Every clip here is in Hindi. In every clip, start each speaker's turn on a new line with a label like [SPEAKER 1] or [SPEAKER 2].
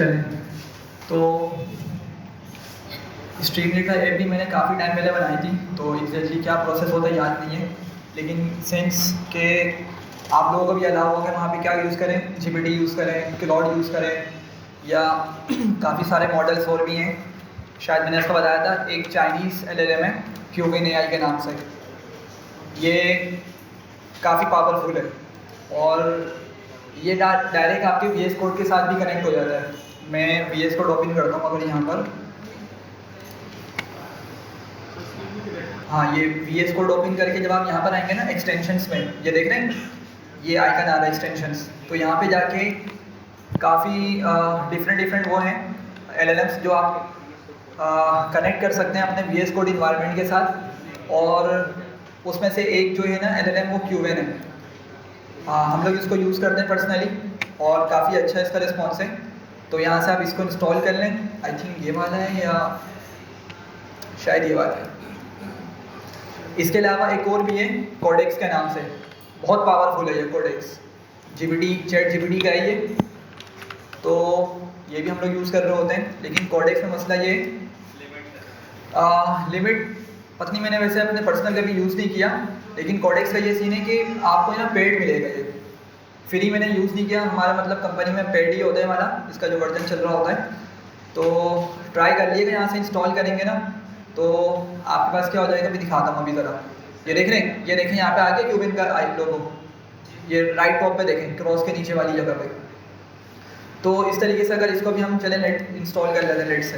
[SPEAKER 1] चलें तो स्ट्रीमलीट का ऐप भी मैंने काफ़ी टाइम पहले बनाई थी, तो एग्जैक्टली क्या प्रोसेस होता है याद नहीं है, लेकिन सिंस के आप लोगों को भी अलाउ होगा वहाँ पे क्या यूज़ करें, जीपीटी यूज़ करें, क्लॉड यूज़ करें, या काफ़ी सारे मॉडल्स और भी हैं। शायद मैंने इसको बताया था, एक चाइनीज़ LLM है क्यूबिन AI के नाम से। ये काफ़ी पावरफुल है और ये डायरेक्ट आपके VS कोड के साथ भी कनेक्ट हो जाता है। मैं VS कोड ओपन करता हूँ अगर यहाँ पर, हाँ ये VS कोड ओपन करके जब आप यहाँ पर आएंगे ना एक्सटेंशंस में, ये देख रहे हैं ये आइकन आ रहा है एक्सटेंशंस, तो यहाँ पे जाके काफ़ी डिफरेंट वो हैं LLMs जो आप कनेक्ट कर सकते हैं अपने VS कोड इन्वायरमेंट के साथ। और उसमें से एक जो है ना LLM वो क्यूबिन है। हम लोग इसको यूज़ करते हैं पर्सनली और काफ़ी अच्छा इसका रिस्पॉन्स है। तो यहाँ से आप इसको इंस्टॉल कर लें, आई थिंक ये वाला है या शायद ये वाला है। इसके अलावा एक और भी है कोडेक्स के नाम से, बहुत पावरफुल है ये कोडेक्स, चैट जीपीटी का है ये, तो ये भी हम लोग यूज़ कर रहे होते हैं। लेकिन कोडेक्स में मसला ये लिमिट पता नहीं, मैंने वैसे अपने पर्सनल कभी यूज़ नहीं किया, लेकिन कोडेक्स का ये सीन है कि आपको ना पेड मिलेगा, ये फ्री मैंने यूज़ नहीं किया। हमारा मतलब कंपनी में पेड ही होता है हमारा, इसका जो वर्जन चल रहा होता है। तो ट्राई कर लीजिएगा, यहाँ से इंस्टॉल करेंगे ना तो आपके पास क्या हो जाएगा, मैं दिखाता हूँ अभी ज़रा। ये देख रहे हैं, ये देखें यहाँ पे आके क्यूबिन का आई लोगो, ये राइट टॉप पे देखें क्रॉस के नीचे वाली जगह पे। तो इस तरीके से अगर इसको भी हम चलें लेट इंस्टॉल कर लेते हैं लेट से,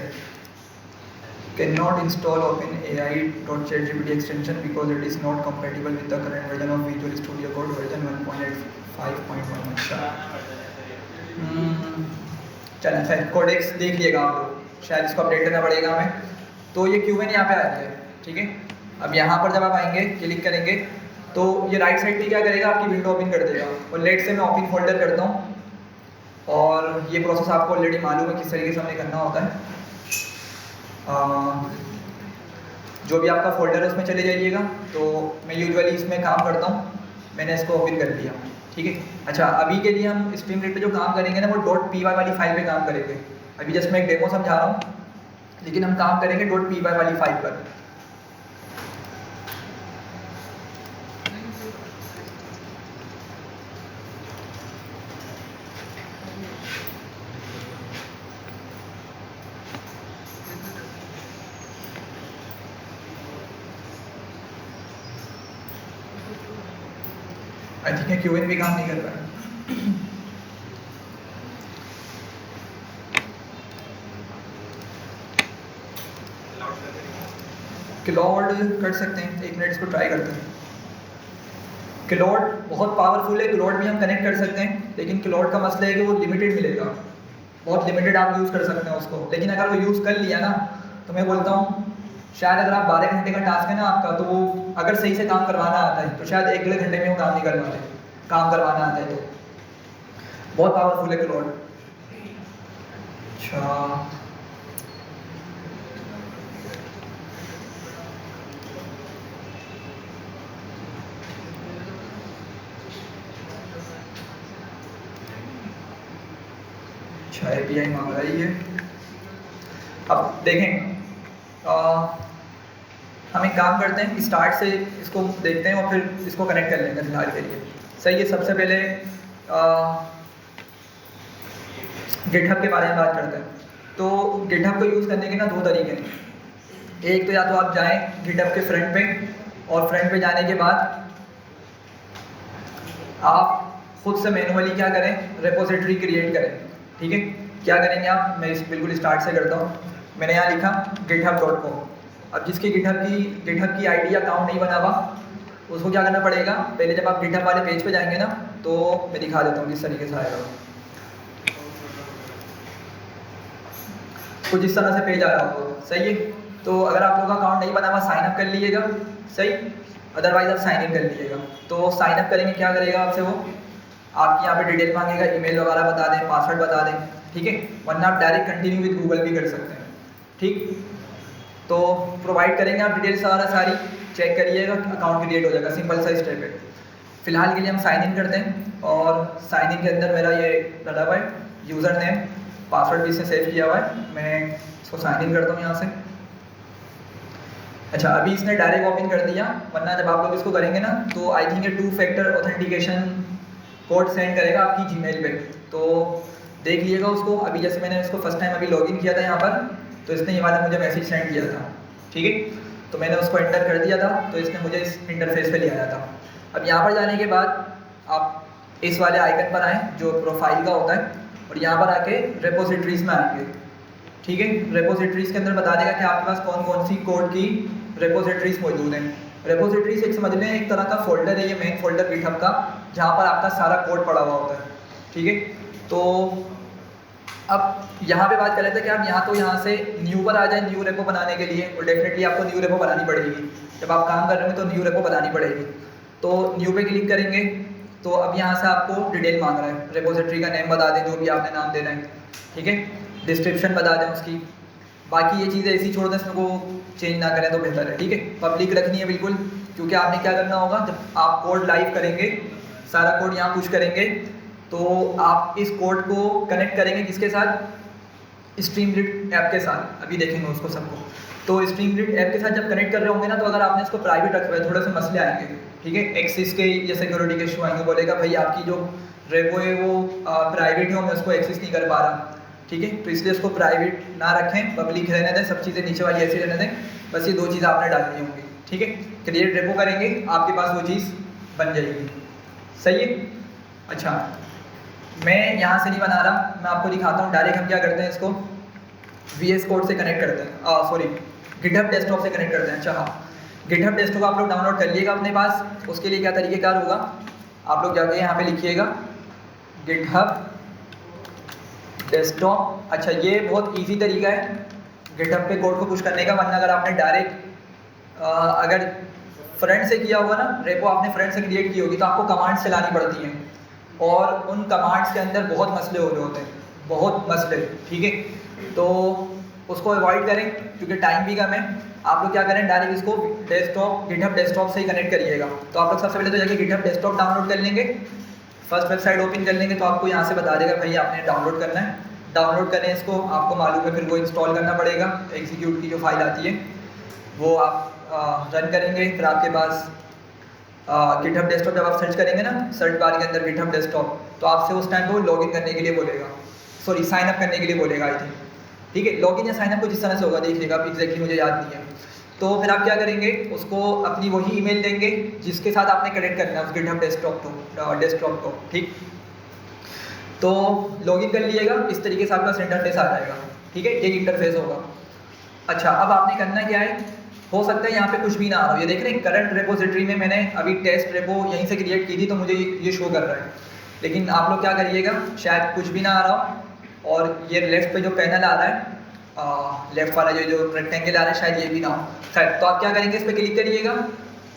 [SPEAKER 1] can not install OpenAI.ChatGPT extension because it is not compatible with the current version of Visual Studio Code version 1.5.1। अच्छा चलें खैर, कोडेक्स देख लिएगा आप लोग, शायद इसको अपडेट करना पड़ेगा हमें। तो ये क्यूबिन यहाँ पे आ गया है, ठीक है। अब यहाँ पर जब आप आएंगे क्लिक करेंगे तो ये राइट साइड पे क्या करेगा, आपकी विंडो ओपन कर देगा। और लेट से मैं ओपन फोल्डर करता हूँ, और ये प्रोसेस आपको ऑलरेडी मालूम है किस तरीके से हमें करना होता है। जो भी आपका फोल्डर है उसमें चले जाइएगा। तो मैं यूजुअली इसमें काम करता हूँ, मैंने इसको ओपन कर लिया, ठीक है। अच्छा अभी के लिए हम स्ट्रीमलीट पे जो काम करेंगे ना वो .py वाली फाइल पे काम करेंगे। अभी जस्ट मैं एक डेमो समझा रहा हूँ, लेकिन हम काम करेंगे .py वाली फाइल पर। आई थिंक क्यूबिन भी काम नहीं कर रहा है। क्लॉड कर सकते हैं, एक मिनट इसको ट्राई करते हैं। क्लॉड बहुत पावरफुल है, क्लॉड भी हम कनेक्ट कर सकते हैं, लेकिन क्लॉड का मसला है कि वो लिमिटेड मिलेगा, बहुत लिमिटेड आप यूज़ कर सकते हैं उसको। लेकिन अगर वो यूज़ कर लिया ना तो मैं बोलता हूँ शायद अगर आप 12 घंटे का टास्क है ना आपका, तो वो अगर सही से काम करवाना आता है तो शायद 1 डेढ़ घंटे में वो काम नहीं करवाते, काम करवाना आता है तो बहुत पावरफुल है क्लॉड। अच्छा API मांग रहा है ये। अब देखें हम एक काम करते हैं, स्टार्ट से इसको देखते हैं और फिर इसको कनेक्ट कर लेंगे फिलहाल के लिए। सही है, सबसे पहले गिटहब के बारे में बात करते हैं। तो गिटहब को यूज़ करने के ना 2 तरीके हैं। एक तो या तो आप जाएं गिटहब के फ्रंट पे, और फ्रंट पे जाने के बाद आप खुद से मैनुअली क्या करें, रेपोजिटरी क्रिएट करें, ठीक है। क्या करेंगे आप, मैं बिल्कुल स्टार्ट से करता हूँ। मैंने यहाँ लिखा github.com। अब जिसकी गिटहब की आईडी अकाउंट नहीं बना हुआ उसको क्या करना पड़ेगा, पहले जब आप गिटहब वाले पेज पे जाएंगे ना, तो मैं दिखा देता हूँ किस तरीके से आएगा। कुछ इस तरह से पेज आ रहा होगा, सही है। तो अगर आप लोगों का अकाउंट नहीं बना हुआ साइन अप कर लीजिएगा, सही। अदरवाइज आप साइन इन कर लीजिएगा। तो साइन अप करेंगे, क्या करेगा आपसे वो, आपकी यहाँ पे डिटेल मांगेगा, ईमेल वगैरह बता दें, पासवर्ड बता दें, ठीक है। वरना आप डायरेक्ट कंटिन्यू विद गूगल भी कर सकते हैं, ठीक। तो प्रोवाइड करेंगे आप डिटेल्स सारी, चेक करिएगा, अकाउंट क्रिएट हो जाएगा, सिंपल सा स्टेप है। फिलहाल के लिए हम साइन इन करते हैं, और साइन इन के अंदर मेरा ये डाला हुआ है यूज़र नेम, पासवर्ड भी इसने सेव किया हुआ है। मैं इसको साइन इन करता हूँ यहाँ से। अच्छा, अभी इसने डायरेक्ट ओपन कर दिया, वरना जब आप लोग इसको करेंगे ना तो आई थिंक ये 2 फैक्टर ऑथेंटिकेशन कोड सेंड करेगा आपकी जीमेल पे, तो देख लीजिएगा उसको। अभी जैसे मैंने इसको फर्स्ट टाइम अभी लॉगिन किया था यहाँ पर, तो इसने ये वाला मुझे मैसेज सेंड किया था, ठीक है। तो मैंने उसको एंटर कर दिया था, तो इसने मुझे इस इंटरफेस पे ले आया था। अब यहाँ पर जाने के बाद आप इस वाले आइकन पर आएँ जो प्रोफाइल का होता है, और यहाँ पर आके रेपोजिटरीज में आएंगे, ठीक है। रेपोजिटरीज के अंदर बता देगा कि आपके पास कौन कौन सी कोड की रेपोजिटरीज मौजूद हैं। रेपोजिटरीज एक समझ लें एक तरह का फोल्डर है, ये मेन फोल्डर गिटहब का, जहाँ पर आपका सारा कोड पड़ा हुआ होता है, ठीक है। तो अब यहाँ पे बात कर लेते हैं कि आप यहाँ से न्यू पर आ जाए न्यू रेपो बनाने के लिए, और डेफिनेटली आपको न्यू रेपो बनानी पड़ेगी। जब आप काम कर रहे हो तो न्यू रेपो बनानी पड़ेगी। तो न्यू पे क्लिक करेंगे, तो अब यहाँ से आपको डिटेल मांग रहा है, रेपोजिटरी का नेम बता दें जो भी आपने नाम देना है, ठीक है। डिस्क्रिप्शन बता दें उसकी, बाकी ये चीज़ें ऐसी छोड़ दें, इसमें को चेंज ना करें तो बेहतर है, ठीक है। पब्लिक रखनी है बिल्कुल, क्योंकि आपने क्या करना होगा, जब आप कोड लाइव करेंगे, सारा कोड यहाँ पुश करेंगे, तो आप इस कोड को कनेक्ट करेंगे किसके साथ, स्ट्रीमलीट ऐप के साथ। अभी देखेंगे उसको सबको। तो स्ट्रीमलीट ऐप के साथ जब कनेक्ट कर रहे होंगे ना, तो अगर आपने इसको प्राइवेट रखा है, थोड़े से मसले आएंगे, ठीक है। एक्सेस के या सिक्योरिटी के इशू आएंगे, बोलेगा भाई आपकी जो रेपो है वो प्राइवेट है, मैं उसको एक्सेस नहीं कर पा रहा, ठीक है। तो इसलिए उसको प्राइवेट ना रखें, पब्लिक रहने दें, सब चीज़ें नीचे वाली ऐसी रहने दें। बस ये 2 चीज़ आपने डालनी होंगी, ठीक है। क्रिएट रेपो करेंगे, आपके पास वो चीज़ बन जाएगी, सही है। अच्छा, मैं यहाँ से नहीं बना रहा, मैं आपको दिखाता हूँ। डायरेक्ट हम क्या करते हैं, इसको VS कोड से कनेक्ट करते हैं, सॉरी गिटहब डेस्कटॉप से कनेक्ट करते हैं। अच्छा हाँ, गिटहब डेस्कटॉप आप लोग डाउनलोड कर लीजिएगा अपने पास। उसके लिए क्या तरीक़ेकार होगा, आप लोग जाके यहाँ पे लिखिएगा गिटहब डेस्कटॉप। अच्छा, ये बहुत इजी तरीका है गिटहब पे कोड को पुश करने का, वरना अगर आपने डायरेक्ट अगर फ्रेंड से किया होगा ना, रेपो आपने फ्रेंड से क्रिएट की होगी, तो आपको कमांड्स चलानी पड़ती हैं, और उन कमांड्स के अंदर बहुत मसले हो रहे होते हैं, बहुत मसले, ठीक है। तो उसको अवॉइड करें, क्योंकि टाइम भी कम है। आप लोग क्या करें, डायरेक्ट इसको डेस्कटॉप गिटहब डेस्कटॉप से ही कनेक्ट करिएगा। तो आप लोग सबसे पहले तो जाके गिटहब डेस्कटॉप डाउनलोड कर लेंगे, फर्स्ट वेबसाइट ओपन कर लेंगे, तो आपको यहाँ से बता देगा भाई आपने डाउनलोड करना है। डाउनलोड करें इसको, आपको मालूम है, फिर वो इंस्टॉल करना पड़ेगा। एग्जीक्यूट की जो फाइल आती है वो आप रन करेंगे, फिर आपके पास गिटहब डेस्कटॉप जब आप सर्च करेंगे ना, सर्च बार के अंदर गिटहब डेस्कटॉप, तो आपसे उस टाइम पे वो लॉगिन करने के लिए बोलेगा, सॉरी साइन अप करने के लिए बोलेगा आई थिंक, ठीक है। लॉगिन या साइन अप कुछ इस तरह से होगा, देख लीजिएगा, एग्जैक्टली मुझे याद नहीं है। तो फिर आप क्या करेंगे, उसको अपनी वही ईमेल देंगे जिसके साथ आपने कनेक्ट करना है उस गिटहब डेस्कटॉप को, ठीक। तो लॉगिन कर लीजिएगा, इस तरीके से आपका इंटरफेस आ जाएगा, ठीक है। ये इंटरफेस होगा। अच्छा, अब आपने करना क्या है, हो सकता है यहाँ पे कुछ भी ना आ रहा हो। ये देख रहे हैं करंट रेपोजिटरी में मैंने अभी टेस्ट रेपो यहीं से क्रिएट की थी, तो मुझे ये शो कर रहा है। लेकिन आप लोग क्या करिएगा, शायद कुछ भी ना आ रहा हो, और ये लेफ्ट पे जो पैनल आ रहा है, लेफ्ट वाला जो रेक्टेंगल आ रहा है, शायद ये भी ना हो शायद। तो आप क्या करेंगे, इस पर क्लिक करिएगा,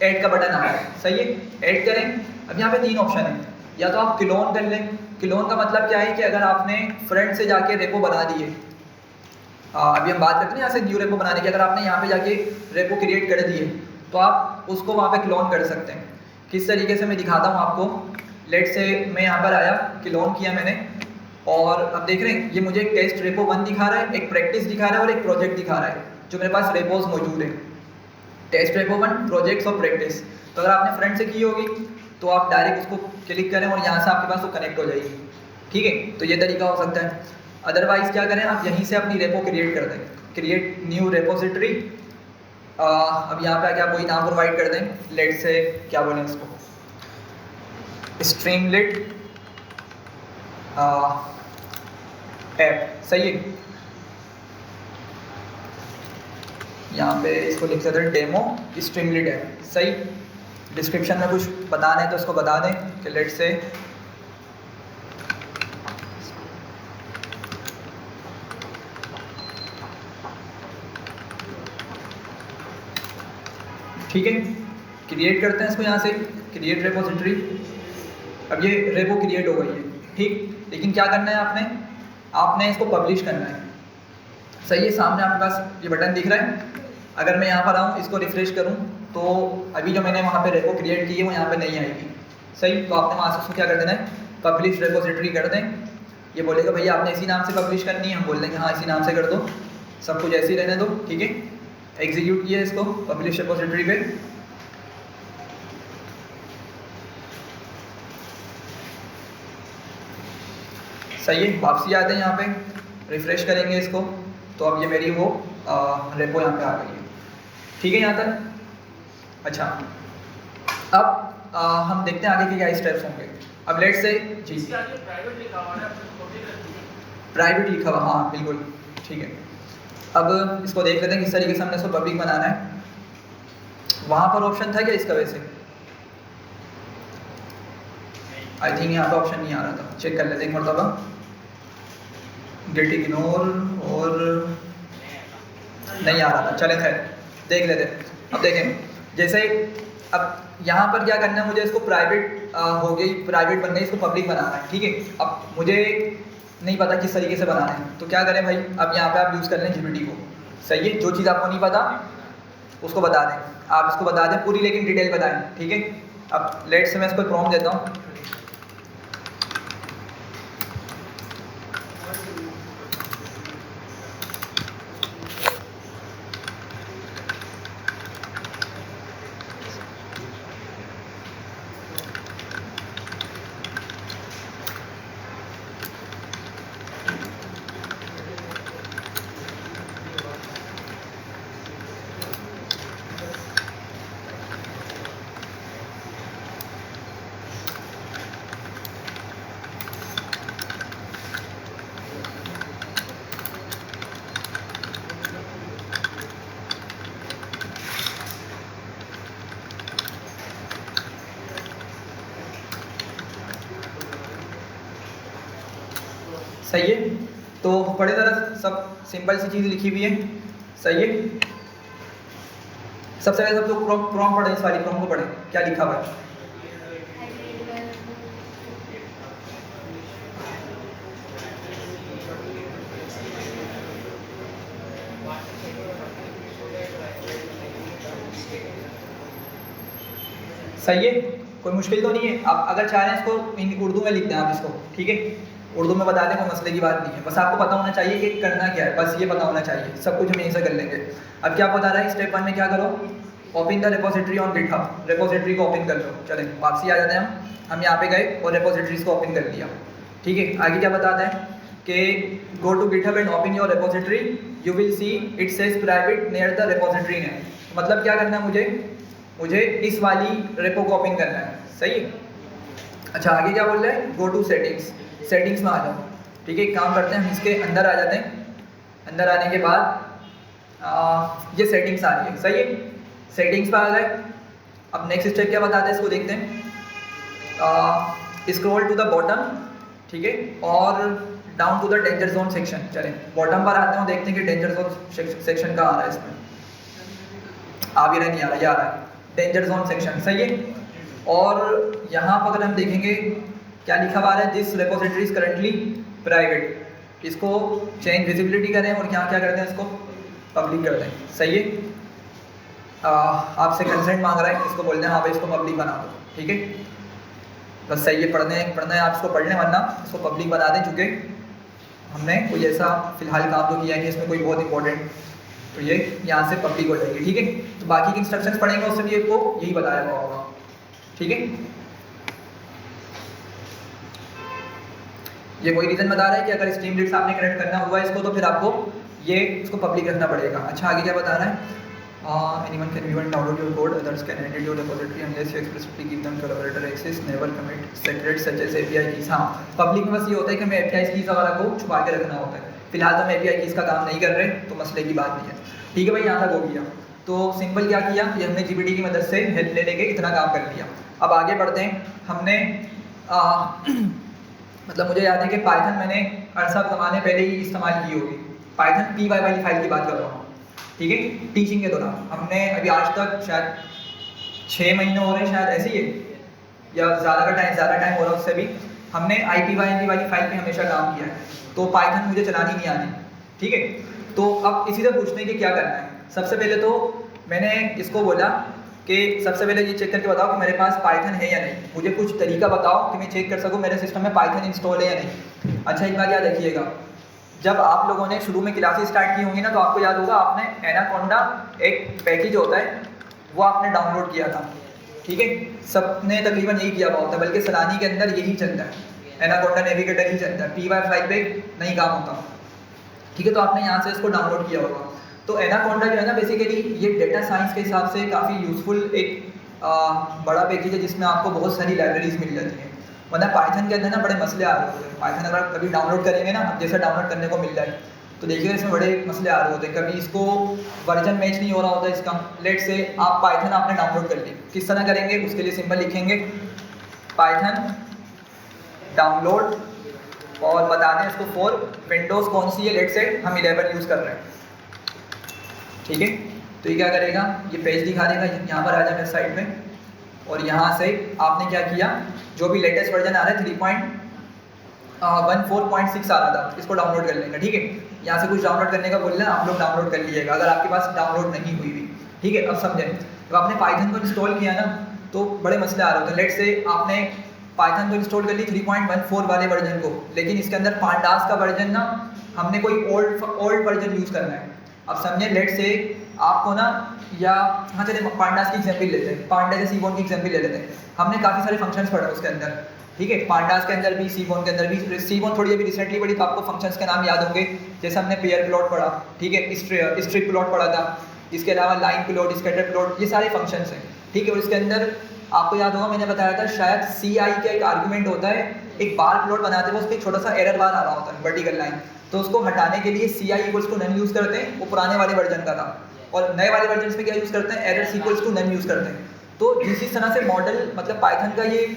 [SPEAKER 1] ऐड का बटन आ रहा है, सही है, ऐड करें। अब यहाँ पे 3 ऑप्शन है, या तो आप क्लोन कर लें। क्लोन का मतलब क्या है कि अगर आपने फ्रेंड से जाके रेपो बना दिए, अभी हम बात करते हैं यहाँ से न्यू रेपो बनाने की, अगर आपने यहाँ पे जाके रेपो क्रिएट कर दिए, तो आप उसको वहाँ पे क्लोन कर सकते हैं। किस तरीके से मैं दिखाता हूँ आपको। लेट से मैं यहाँ पर आया, क्लोन किया मैंने, और अब देख रहे हैं ये मुझे एक टेस्ट रेपो 1 दिखा रहा है, एक प्रैक्टिस दिखा रहा है, और एक प्रोजेक्ट दिखा रहा है, जो मेरे पास रेपोज मौजूद है, टेस्ट रेपो 1, प्रोजेक्ट्स और प्रैक्टिस। तो अगर आपने फ्रेंड से की होगी, तो आप डायरेक्ट उसको क्लिक करें और यहाँ से आपके पास वो कनेक्ट हो जाएगी, ठीक है। तो ये तरीका हो सकता है। अदरवाइज़ क्या करें, आप यहीं से अपनी रेपो क्रिएट कर दें, क्रिएट न्यू रेपोजिटरी। अब यहाँ पे क्या कोई नाम प्रोवाइड कर दें, लेट से क्या बोलें इसको, स्ट्रीमलीट ऐप, सही है। यहाँ पे इसको लिख सकते हैं डेमो स्ट्रीमलीट ऐप, सही। डिस्क्रिप्शन में कुछ बताना है तो उसको बता दें कि लेट से ठीक है। क्रिएट करते हैं इसको यहाँ से, क्रिएट रेपोजिटरी। अब ये रेपो क्रिएट हो गई है, ठीक। लेकिन क्या करना है आपने इसको पब्लिश करना है, सही है। सामने आपके पास ये बटन दिख रहा है। अगर मैं यहाँ पर आऊँ, इसको रिफ्रेश करूँ, तो अभी जो मैंने वहाँ पे रेपो क्रिएट की है वो यहाँ पे नहीं आएगी, सही। तो आपने वहाँ से उसको क्या कर देना है, पब्लिश रेपोजिटरी कर दें। ये बोलेगा भैया आपने इसी नाम से पब्लिश करनी है, हम बोल देंगे हाँ इसी नाम से कर दो, सब कुछ ऐसे ही रहने दो, ठीक है। एग्जीक्यूट किया इसको पब्लिश रिपोजिटरी पे। सही है, वापसी आते हैं यहाँ पे, रिफ्रेश करेंगे इसको, तो अब ये मेरी वो रेपो यहाँ पे आ गई है, ठीक है यहाँ तक। अच्छा, अब हम देखते हैं आगे के क्या स्टेप्स होंगे। अब लेट्स से जी प्राइवेट लिखा हुआ, हाँ बिल्कुल ठीक है। अब इसको देख लेते हैं किस तरीके से हमने इसको पब्लिक बनाना है। वहाँ पर ऑप्शन था क्या इसका? वैसे आई थिंक यहाँ पे ऑप्शन नहीं आ रहा था, चेक कर लेते हैं एक मरतबा। गेट इग्नोर और नहीं आ रहा था, चले खैर देख लेते हैं। अब देखें जैसे अब यहाँ पर क्या करना है, मुझे इसको प्राइवेट हो गई, प्राइवेट बन गई, इसको पब्लिक बनाना है, ठीक है। अब मुझे नहीं पता किस तरीके से बनाना है, तो क्या करें भाई, अब यहाँ पे आप यूज़ कर लें जीपीटी को, सही है। जो चीज़ आपको नहीं पता उसको बता दें, आप इसको बता दें पूरी, लेकिन डिटेल बताएं, ठीक है। अब लेट से मैं इसको प्रॉम्प्ट देता हूँ। सही है, तो पढ़े ज़रा, सब सिंपल सी चीज़ लिखी हुई है, सही है। सबसे पहले सब लोग प्रॉम्प्ट पढ़ें, इस वाली प्रॉम्प्ट को पढ़ें, क्या लिखा हुआ है। सही है, कोई मुश्किल तो नहीं है। आप अगर चाह रहे हैं इसको उर्दू में लिख दें आप इसको, ठीक है, उर्दू में बता दें, कोई मसले की बात नहीं है। बस आपको पता होना चाहिए कि करना क्या है, बस ये पता होना चाहिए, सब कुछ हम यहीं से कर लेंगे। अब क्या बता रहा है, स्टेप 1 में क्या करो, open the repository on GitHub, repository को ओपन कर लो। चलें वापसी आ जाते हैं हम यहाँ पे गए और रिपोजिटरीज को ओपन कर लिया, ठीक है। आगे क्या बताते हैं कि go to GitHub and open your repository, you will see it says private near the repository name. मतलब क्या करना है, मुझे इस वाली रेपो को ओपन करना है, सही है। अच्छा आगे क्या बोल रहे हैं, गो टू सेटिंग्स, सेटिंग्स में आ जाओ, ठीक है। एक काम करते हैं, हम इसके अंदर आ जाते हैं। अंदर आने के बाद ये सेटिंग्स आ रही है, सही है, सेटिंग्स पर आ गए। अब नेक्स्ट स्टेप क्या बताते हैं, इसको देखते हैं। स्क्रॉल टू द बॉटम, ठीक है, और down to the danger zone section. चलें बॉटम पर आते हैं, देखते हैं कि डेंजर जोन सेक्शन का आ रहा है इसमें, आ भी रहा नहीं आ रहा, ये आ रहा है डेंजर जोन सेक्शन, सही है। और यहाँ पर अगर हम देखेंगे क्या लिखा हुआ है, this repository is currently private, इसको चेंज विजिबिलिटी करें और यहाँ क्या करते हैं, इसको पब्लिक कर दें, सही है। आपसे कंसेंट मांग रहा है, इसको बोलते हैं हाँ भाई इसको पब्लिक बना दो, ठीक है। बस सही है, पढ़ना है आप इसको पढ़ लें, वरना इसको पब्लिक बना दें, चूँकि हमने कोई ऐसा फिलहाल काम तो किया है कि इसमें कोई बहुत इंपॉर्टेंट, तो ये यहाँ से पब्लिक हो जाएगी, ठीक है। तो बाकी के इंस्ट्रक्शंस पढ़ेंगे उससे भी आपको यही बताया हुआ होगा, ठीक है। ये कोई रीज़न बता रहा है कि अगर स्ट्रीम लीड्स आपने कनेक्ट करना हुआ इसको, तो फिर आपको ये इसको पब्लिक रखना पड़ेगा। अच्छा आगे क्या बता रहा है, anyone can view and download your code, others can edit your repository unless you explicitly give them collaborator access, never commit secrets such as API keys। हाँ, पब्लिक में बस ये होता है कि हमें API keys वगैरह को छुपा के रखना होता है। फिलहाल तो हम API keys का काम नहीं कर रहे, तो मसले की बात नहीं है, ठीक है भाई। यहाँ तक हो गया, तो सिंपल क्या किया, ये हमने GPT की मदद से हेल्प ले लेके इतना काम कर लिया। अब आगे बढ़ते हैं, हमने मतलब मुझे याद है कि पाइथन मैंने अरसा ज़माने पहले ही इस्तेमाल की होगी, पाइथन py वाली फाइल की बात कर रहा हूँ, ठीक है। टीचिंग के दौरान हमने अभी आज तक शायद 6 महीने हो रहे हैं, शायद ऐसे ही है, या ज़्यादा टाइम हो रहा है उससे भी, हमने IPython वाली फाइल पे हमेशा काम किया है। तो पाइथन मुझे चलानी नहीं आती, ठीक है। तो अब इसी से पूछते हैं कि क्या करना है। सबसे पहले तो मैंने इसको बोला कि सबसे पहले ये चेक करके बताओ कि मेरे पास पाइथन है या नहीं। मुझे कुछ तरीका बताओ कि मैं चेक कर सकूँ मेरे सिस्टम में पाइथन इंस्टॉल है या नहीं। अच्छा, एक बात याद रखिएगा, जब आप लोगों ने शुरू में क्लासेस स्टार्ट की होंगी ना, तो आपको याद होगा आपने एनाकोंडा एक पैकेज होता है वो आपने डाउनलोड किया था। ठीक है, सबने तकरीबन यही किया हुआ होता है, बल्कि सलानी के अंदर यही चलता है, एनाकोंडा नेविगेटर ही चलता है, PY फाइल पे नहीं काम होता। ठीक है, तो आपने यहाँ से इसको डाउनलोड किया होगा। तो एनाकोंडा जो है ना, बेसिकली ये डेटा साइंस के हिसाब से काफ़ी यूज़फुल एक बड़ा पैकेज है जिसमें आपको बहुत सारी लाइब्रेरीज मिल जाती हैं। वरना पाइथन के अंदर ना बड़े मसले आ रहे होते हैं। पाइथन अगर आप कभी डाउनलोड करेंगे ना, जैसा डाउनलोड करने को मिल जाए, तो देखिएगा इसमें बड़े मसले आ रहे होते हैं। कभी इसको वर्जन मैच नहीं हो रहा होता इसका। लेट से आप पाइथन आपने डाउनलोड कर ली, किस तरह करेंगे, उसके लिए सिंपल लिखेंगे पाइथन डाउनलोड और बता दें इसको फॉर विंडोज़ कौन सी है, लेट से हम 11 यूज़ कर रहे हैं। ठीक है, तो ये क्या करेगा, ये पेज दिखा देगा, यहाँ पर आ जाए मेरे साइड में, और यहाँ से आपने क्या किया, जो भी लेटेस्ट वर्जन आ रहा है 3.14.6 आ रहा था, इसको डाउनलोड कर लेंगे। ठीक है, यहाँ से कुछ डाउनलोड करने का बोलना, आप लोग डाउनलोड कर लीजिएगा अगर आपके पास डाउनलोड नहीं हुई हुई। ठीक है, अब समझें, जब आपने पाइथन को इंस्टॉल किया ना, तो बड़े मसले आ रहे होते हैं। लेट से आपने पाइथन को इंस्टॉल कर ली 3.14 वाले वर्जन को, लेकिन इसके अंदर पांडास का वर्जन ना, हमने कोई ओल्ड वर्जन यूज़ करना है। अब समझे, लेट से आपको ना, या हाँ चले पांडास की एग्जाम्पल लेते हैं, पांडा से सीबोन की एग्जाम्पल ले लेते हैं। हमने काफ़ी सारे फंक्शंस पढ़े उसके अंदर। ठीक है, पांडास के अंदर भी, सीबोन के अंदर भी। सीबोन थोड़ी अभी रिसेंटली पढ़ी, तो आपको फंक्शंस के नाम याद होंगे, जैसे हमने पेयर प्लॉट पढ़ा, ठीक है, स्ट्रिप प्लॉट पढ़ा था, इसके अलावा लाइन प्लॉट, स्कैटर प्लॉट, ये सारे फंक्शंस हैं। ठीक है, और इसके अंदर आपको याद होगा मैंने बताया था, शायद CI का एक आर्गुमेंट होता है, एक बार प्लॉट बनाते हैं, उसमें एक छोटा सा एरर बार आ रहा होता है, वर्टिकल लाइन, तो उसको हटाने के लिए CI equals to none use करते हैं, वो पुराने वाले वर्जन का था। और नए वाले वर्जन में क्या यूज़ करते हैं, error equals to none use करते हैं। तो जिस तरह से मॉडल, मतलब पाइथन का ये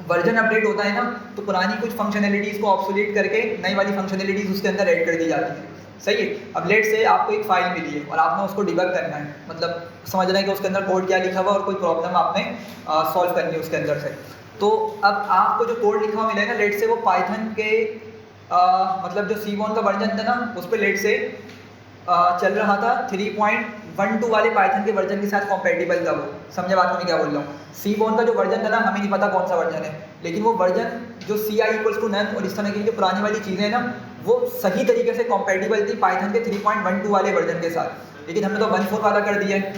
[SPEAKER 1] वर्जन अपडेट होता है ना, तो पुरानी कुछ फंक्शनैलिटीज़ को ऑब्सोलीट करके नई वाली फंक्शनैलिटीज़ उसके अंदर ऐड कर दी जाती है। सही है, अब लेट से आपको एक फाइल मिली है और आपने उसको डिबग करना है, मतलब समझना है कि उसके अंदर कोड क्या लिखा हुआ और कोई प्रॉब्लम आपने सॉल्व करनी है उसके अंदर से। तो अब आपको जो कोड लिखा हुआ मिलेगा, लेट से वो पाइथन के मतलब जो सीबोन का वर्जन था ना, उस पर लेट से चल रहा था 3.12 वाले पाइथन के वर्जन के साथ कॉम्पेटिबल था वो। समझे बात को मैं क्या बोल रहा हूँ। सीबोन का जो वर्जन था ना, हमें नहीं पता कौन सा वर्जन है, लेकिन वो वर्जन जो CI इक्वल्स टू नन और इस तरह की जो पुरानी वाली चीज़ें हैं ना, वो सही तरीके से कॉम्पेटिबल थी पाइथन के 3.12 वाले वर्जन के साथ। लेकिन हमने तो 1.4 वाला कर दिया है,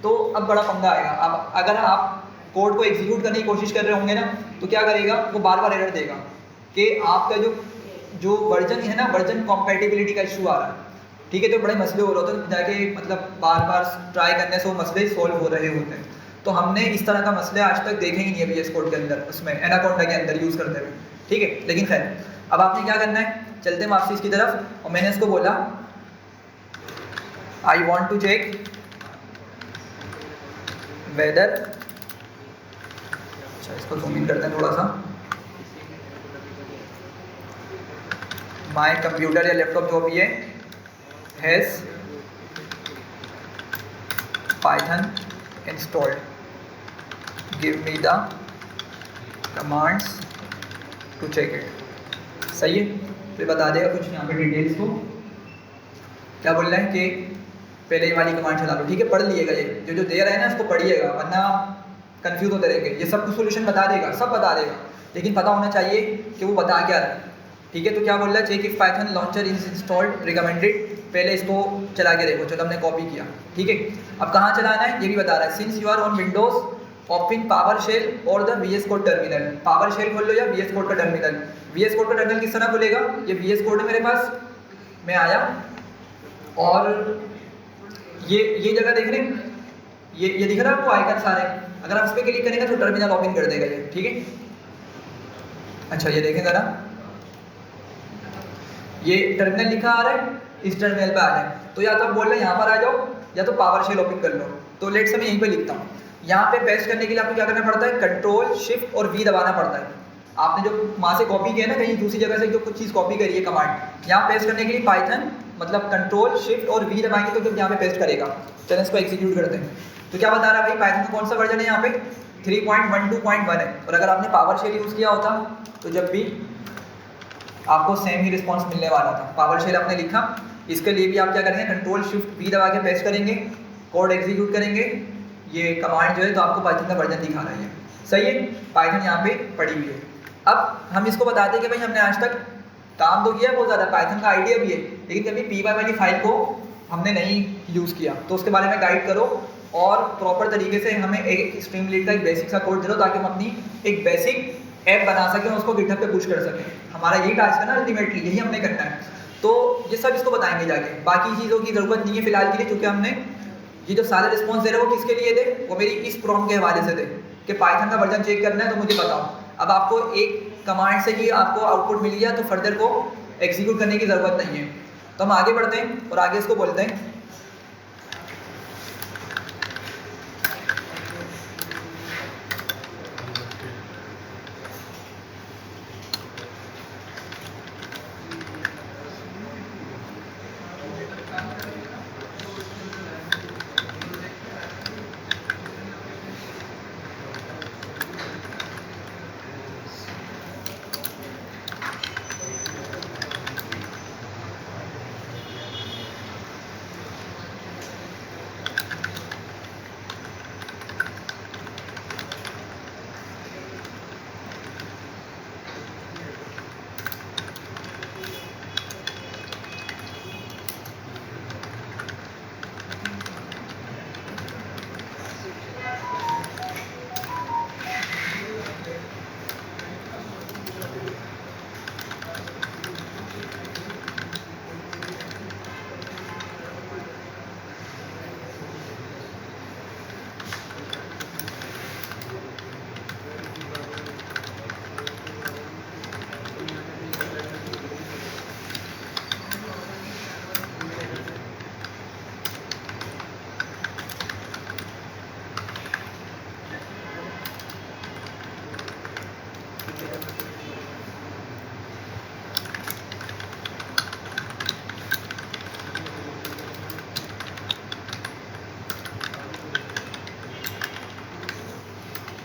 [SPEAKER 1] तो अब बड़ा पंगा आएगा। अब अगर आप कोड को एग्जीक्यूट करने की कोशिश कर रहे होंगे ना, तो क्या करेगा, वो बार बार एरर देगा कि आपका जो वर्जन है ना, वर्जन कॉम्पेटिबिलिटी का इशू आ रहा है। ठीक है, तो बड़े मसले हो रहे होते हैं, जाके मतलब बार बार ट्राई करने से वो मसले सॉल्व हो रहे होते हैं। तो हमने इस तरह का मसले आज तक देखे ही नहीं है VS कोड के अंदर, उसमें एनाकोंडा के अंदर यूज़ करते हुए। ठीक है, लेकिन खैर अब आपने क्या करना है, चलते हैं वापसी इसकी तरफ। और मैंने इसको बोला I want to check whether, अच्छा इसको जूम इन करते हैं थोड़ा सा, माई कंप्यूटर या लैपटॉप जो भी है has Python installed, give me the commands to check it. सही है, तो ये बता देगा कुछ यहाँ पे डिटेल्स को। क्या बोल रहा है कि पहले ये वाली कमांड चला लो। ठीक है, पढ़ लिएगा, ये जो दे रहा है ना, इसको पढ़िएगा, वरना कंफ्यूज होते रहेंगे। ये सब कुछ सोल्यूशन बता देगा, सब बता देगा, लेकिन पता होना चाहिए कि वो बता क्या रहा है। ठीक है, तो क्या बोल रहा है, check if Python launcher is installed recommended. पहले इसको चला के देखो, चलो हमने कॉपी किया। ठीक है, अब कहाँ चलाना है ये भी बता रहा है। Since you are on Windows, open PowerShell और the VS code terminal. PowerShell खोल लो या VS कोड का टर्मिनल। VS कोड का टर्मिनल किस तरह खुलेगा, ये VS कोड है मेरे पास, मैं आया और ये जगह देख रहे हैं, ये दिख रहा है आपको आइकन सारे, अगर आप इस पर क्लिक करेंगे तो टर्मिनल ओपन कर देगा ये। ठीक है, अच्छा ये देखें जरा, ये टर्मिनल लिखा आ रहा है, इस टर्मिनल पे आ जाए, तो या तो आप बोल रहे हैं यहाँ पर आ जाओ या तो पावर शेल ओपन कर लो। तो लेट से मैं यहीं पे लिखता हूँ। यहाँ पे पेस्ट करने के लिए आपको क्या करना पड़ता है, कंट्रोल शिफ्ट और V दबाना पड़ता है। आपने जो वहाँ से कॉपी किया ना, कहीं दूसरी जगह से जो कुछ चीज़ कॉपी करी है कमांड, यहाँ पेस्ट करने के लिए पाइथन मतलब कंट्रोल शिफ्ट और V दबाएंगे तो यहाँ पे पेस्ट करेगा। चलो इसको एग्जीक्यूट करते हैं। तो क्या बता रहा है भाई, पाइथन का कौन सा वर्जन है यहाँ पे 3.12.1 है। और अगर आपने पावर शेल यूज़ किया होता तो जब भी आपको सेम ही रिस्पॉन्स मिलने वाला था। पावर शेल आपने लिखा, इसके लिए भी आप क्या करेंगे, कंट्रोल शिफ्ट V दबा के पेस्ट करेंगे, कोड एग्जीक्यूट करेंगे, ये कमांड जो है तो आपको पाइथन का वर्जन दिखा रहा है, सही है। पाइथन यहाँ पे पड़ी हुई है। अब हम इसको बताते हैं कि भाई हमने आज तक काम तो किया बहुत ज़्यादा, पाइथन का आइडिया भी है, लेकिन कभी py वाली फाइल को हमने नहीं यूज़ किया, तो उसके बारे में गाइड करो और प्रॉपर तरीके से हमें एक स्ट्रीमलीड का एक बेसिक सा कोड दे दो ताकि हम अपनी एक बेसिक ऐप बना सकें और उसको गिटहब पे पुश कर सकें। हमारा यही टास्क है ना, अल्टीमेटली यही हमने करना है। तो ये सब इसको बताएंगे जाके, बाकी चीज़ों की ज़रूरत नहीं है फिलहाल के लिए, क्योंकि हमने ये जो सारे रिस्पॉन्स दे रहे हैं वो किसके लिए थे, वो मेरी इस प्रॉम्प्ट के हवाले से थे कि पाइथन का वर्जन चेक करना है तो मुझे बताओ। अब आपको एक कमांड से ही आपको आउटपुट मिल गया तो फर्दर को एग्जीक्यूट करने की ज़रूरत नहीं है। तो हम आगे बढ़ते हैं और आगे इसको बोलते हैं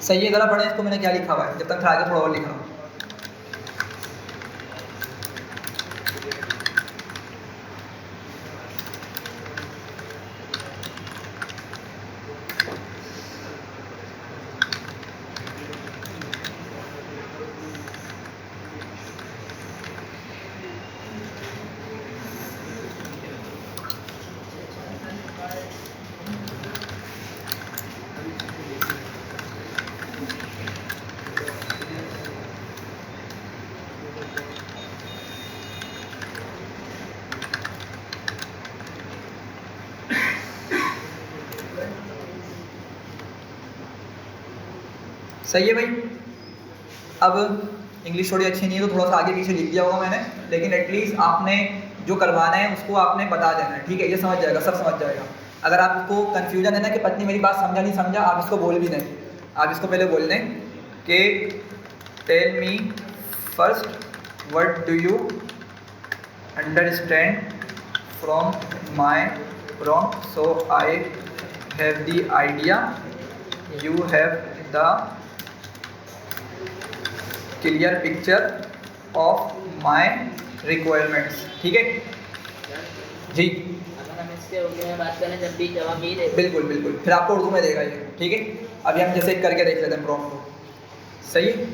[SPEAKER 1] सही है। ज़रा पढ़ें इसको, मैंने क्या लिखा हुआ है, जब तक फिर आगे थोड़ा और लिख रहा हूँ। सही है भाई। अब इंग्लिश थोड़ी अच्छी नहीं है तो थोड़ा सा आगे पीछे लिख दिया होगा मैंने, लेकिन एटलीस्ट आपने जो करवाना है उसको आपने बता देना है, ठीक है। ये समझ जाएगा, सब समझ जाएगा। अगर आपको कन्फ्यूजन है ना कि पत्नी मेरी बात समझा नहीं समझा, आप इसको बोल भी दें। आप इसको पहले बोल दें कि tell me first what do you understand from my prompt so I have the idea you have the clear picture of my requirements, ठीक है जी।
[SPEAKER 2] बात करें जब भी जवाब यही देते,
[SPEAKER 1] बिल्कुल बिल्कुल, फिर आपको उर्दू में देगा ये, ठीक है। अभी हम जैसे करके देख लेते हैं प्रॉम्प्ट को, सही है।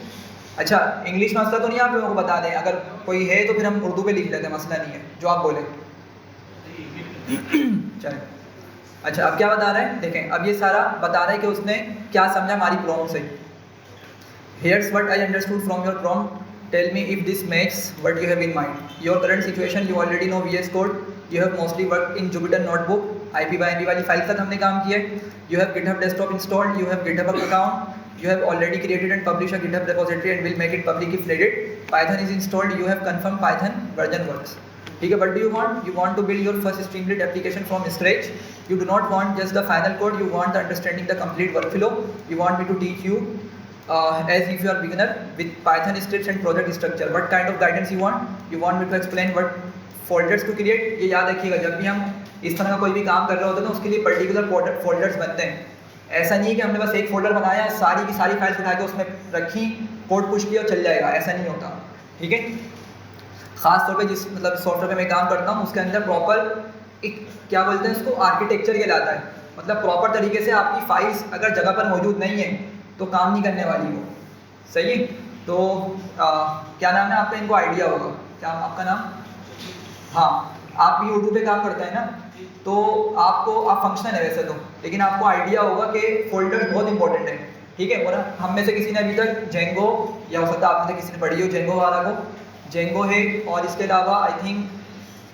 [SPEAKER 1] अच्छा, इंग्लिश मसला तो नहीं आप लोगों को बता दें, अगर कोई है तो फिर हम उर्दू पे लिख लेते हैं, मसला नहीं है, जो आप बोले चलें। अच्छा, अब क्या बता रहे हैं देखें, अब ये सारा बता रहे हैं कि उसने क्या समझा हमारी प्रॉम्प्ट से। Here's what I understood from your prompt. Tell me if this matches what you have in mind. Your current situation, you already know VS Code. You have mostly worked in Jupyter Notebook. IPYNB वाली फाइल तक हमने काम किया है. You have GitHub Desktop installed. You have GitHub account. You have already created and published a GitHub repository and will make it public if needed. Python is installed. You have confirmed Python version works. ठीक है, what do you want? You want to build your first Streamlit application from scratch. You do not want just the final code. You want the understanding the complete workflow. You want me to teach you as if you are beginner with Python scripts and project structure. What kind of guidance you want? You want me to explain what folders to create? ये याद रखिएगा, जब भी हम इस तरह का कोई भी काम कर रहे होते हैं ना उसके लिए पर्टिकुलर फोल्डर्स बनते हैं। ऐसा नहीं है कि हमने बस एक फोल्डर बनाया, सारी की सारी फाइल्स उठा के उसमें रखी, कोड पुश किया और चल जाएगा, ऐसा नहीं होता, ठीक है। खास तौर पे जिस मतलब सॉफ्टवेयर पे मैं काम करता हूँ उसके अंदर प्रॉपर एक क्या बोलते हैं उसको आर्किटेक्चर कहलाता है। मतलब प्रॉपर तरीके से आपकी फाइल्स अगर जगह पर मौजूद नहीं है तो काम नहीं करने वाली वो, सही है। तो क्या नाम है आपका, इनको आइडिया होगा क्या आपका नाम? हाँ, आप भी यूट्यूब पे काम करते हैं ना, तो आप फंक्शनल है वैसे तो, लेकिन आपको आइडिया होगा कि फोल्डर्स बहुत इंपॉर्टेंट है, ठीक है। और हम में से किसी ने अभी तक जेंगो, या हो सकता है आप में से किसी ने पढ़ी हो जेंगो वाला को, जेंगो है, और इसके अलावा आई थिंक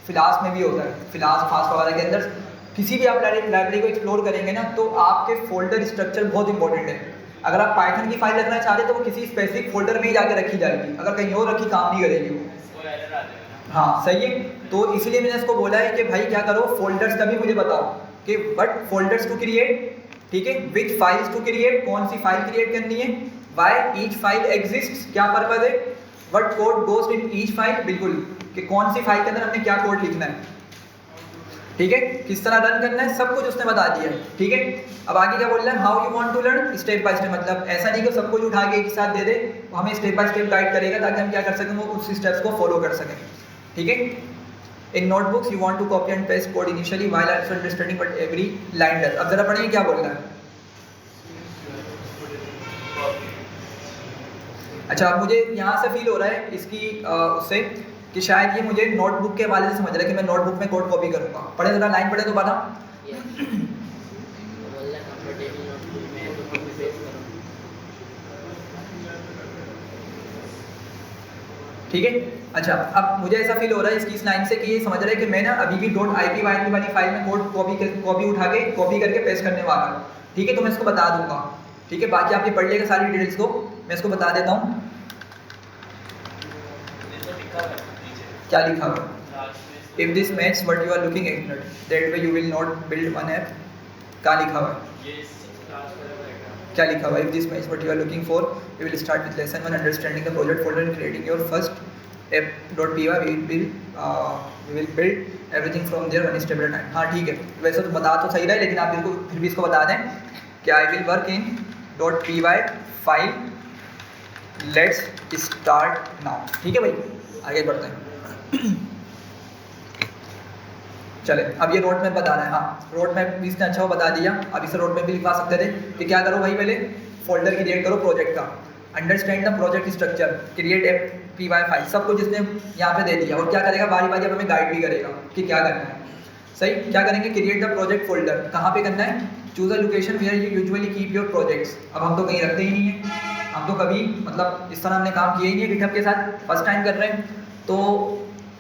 [SPEAKER 1] फिलास में भी होता है, फिलास फास्ट वगैरह के अंदर किसी भी आप लाइब्रेरी को एक्सप्लोर करेंगे ना, तो आपके फोल्डर स्ट्रक्चर बहुत इंपॉर्टेंट है। अगर आप पाइथन की फाइल रखना चाहते तो वो किसी स्पेसिफिक फोल्डर में ही जाकर रखी जाएगी, अगर कहीं और रखी काम नहीं करेगी वो। हाँ सही है, तो इसलिए मैंने इसको बोला है कि भाई क्या करो, फोल्डर्स का भी मुझे बताओ कि व्हाट फोल्डर्स टू क्रिएट, ठीक है, विच फाइल्स टू क्रिएट, कौन सी फाइल क्रिएट करनी है, व्हाई ईच फाइल एग्जिस्ट्स, क्या पर्पज है, what code goes in each file, बिल्कुल कि कौन सी फाइल के अंदर हमने क्या कोड लिखना है, ठीक है, किस तरह रन करना है, सब कुछ उसने बता दिया है, ठीक है। अब आगे क्या बोल रहा है, how you want to learn, step by step, मतलब ऐसा नहीं कि सब कुछ उठा के एक साथ दे दे, वो हमें स्टेप बाय स्टेप गाइड करेगा ताकि हम क्या कर सकें, वो उस स्टेप्स को फॉलो कर सकें, ठीक है। In notebooks you want to copy and paste code initially while also understanding what every line does. अब जरा पढ़िए क्या बोल रहा है। अच्छा, अब मुझे यहाँ से फील हो रहा है इसकी उससे कि शायद ये मुझे नोटबुक के हवाले से समझ रहा है कि मैं नोटबुक में कोड कॉपी करूँगा। पढ़े जरा, लाइन पढ़े तो बता। ठीक है, अच्छा अब मुझे ऐसा फील हो रहा है इसकी इस लाइन से कि ये समझ रहा है कि मैं ना अभी भी .ipython वाली फाइल में कोड कॉपी उठा के कॉपी करके पेस्ट करने वाला हूँ, ठीक है। तो मैं इसको बता दूंगा, ठीक है, बाकी आप ये पढ़ लेगा सारी डिटेल्स को, मैं इसको बता देता हूँ क्या लिखा हुआ। If this match what you are looking at, that way you will not build one app, क्या लिखा हुआ है, क्या लिखा हुआ है, if this match what you are looking for, you will start with lesson 1 understanding the project folder and creating your first app.py, we will build everything from there one step at a time। हाँ ठीक है, वैसे तो बता तो सही रहा है, लेकिन आप बिल्कुल फिर भी इसको बता दें कि I will work in .py file, let's start now, ठीक है भाई, आगे बढ़ते हैं। चले, अब ये रोड मैप बता रहा है। हाँ, रोड मैप भी इसने अच्छा वो बता दिया। अब इसे रोड मैप भी लिखवा सकते थे कि क्या करो भाई, पहले फोल्डर क्रिएट करो प्रोजेक्ट का, understand the project structure, create py file, सब कुछ इसने यहाँ पे दे दिया। और क्या करेगा, बारी बारी अब हमें गाइड भी करेगा कि क्या करना है। सही, क्या करेंगे, क्रिएट द प्रोजेक्ट फोल्डर, कहाँ पे करना है, choose a location where you usually keep your projects. अब हम तो कहीं रखते ही नहीं है, हम तो कभी मतलब इस तरह हमने काम किया ही नहीं है गिटहब के साथ, फर्स्ट टाइम कर रहे हैं, तो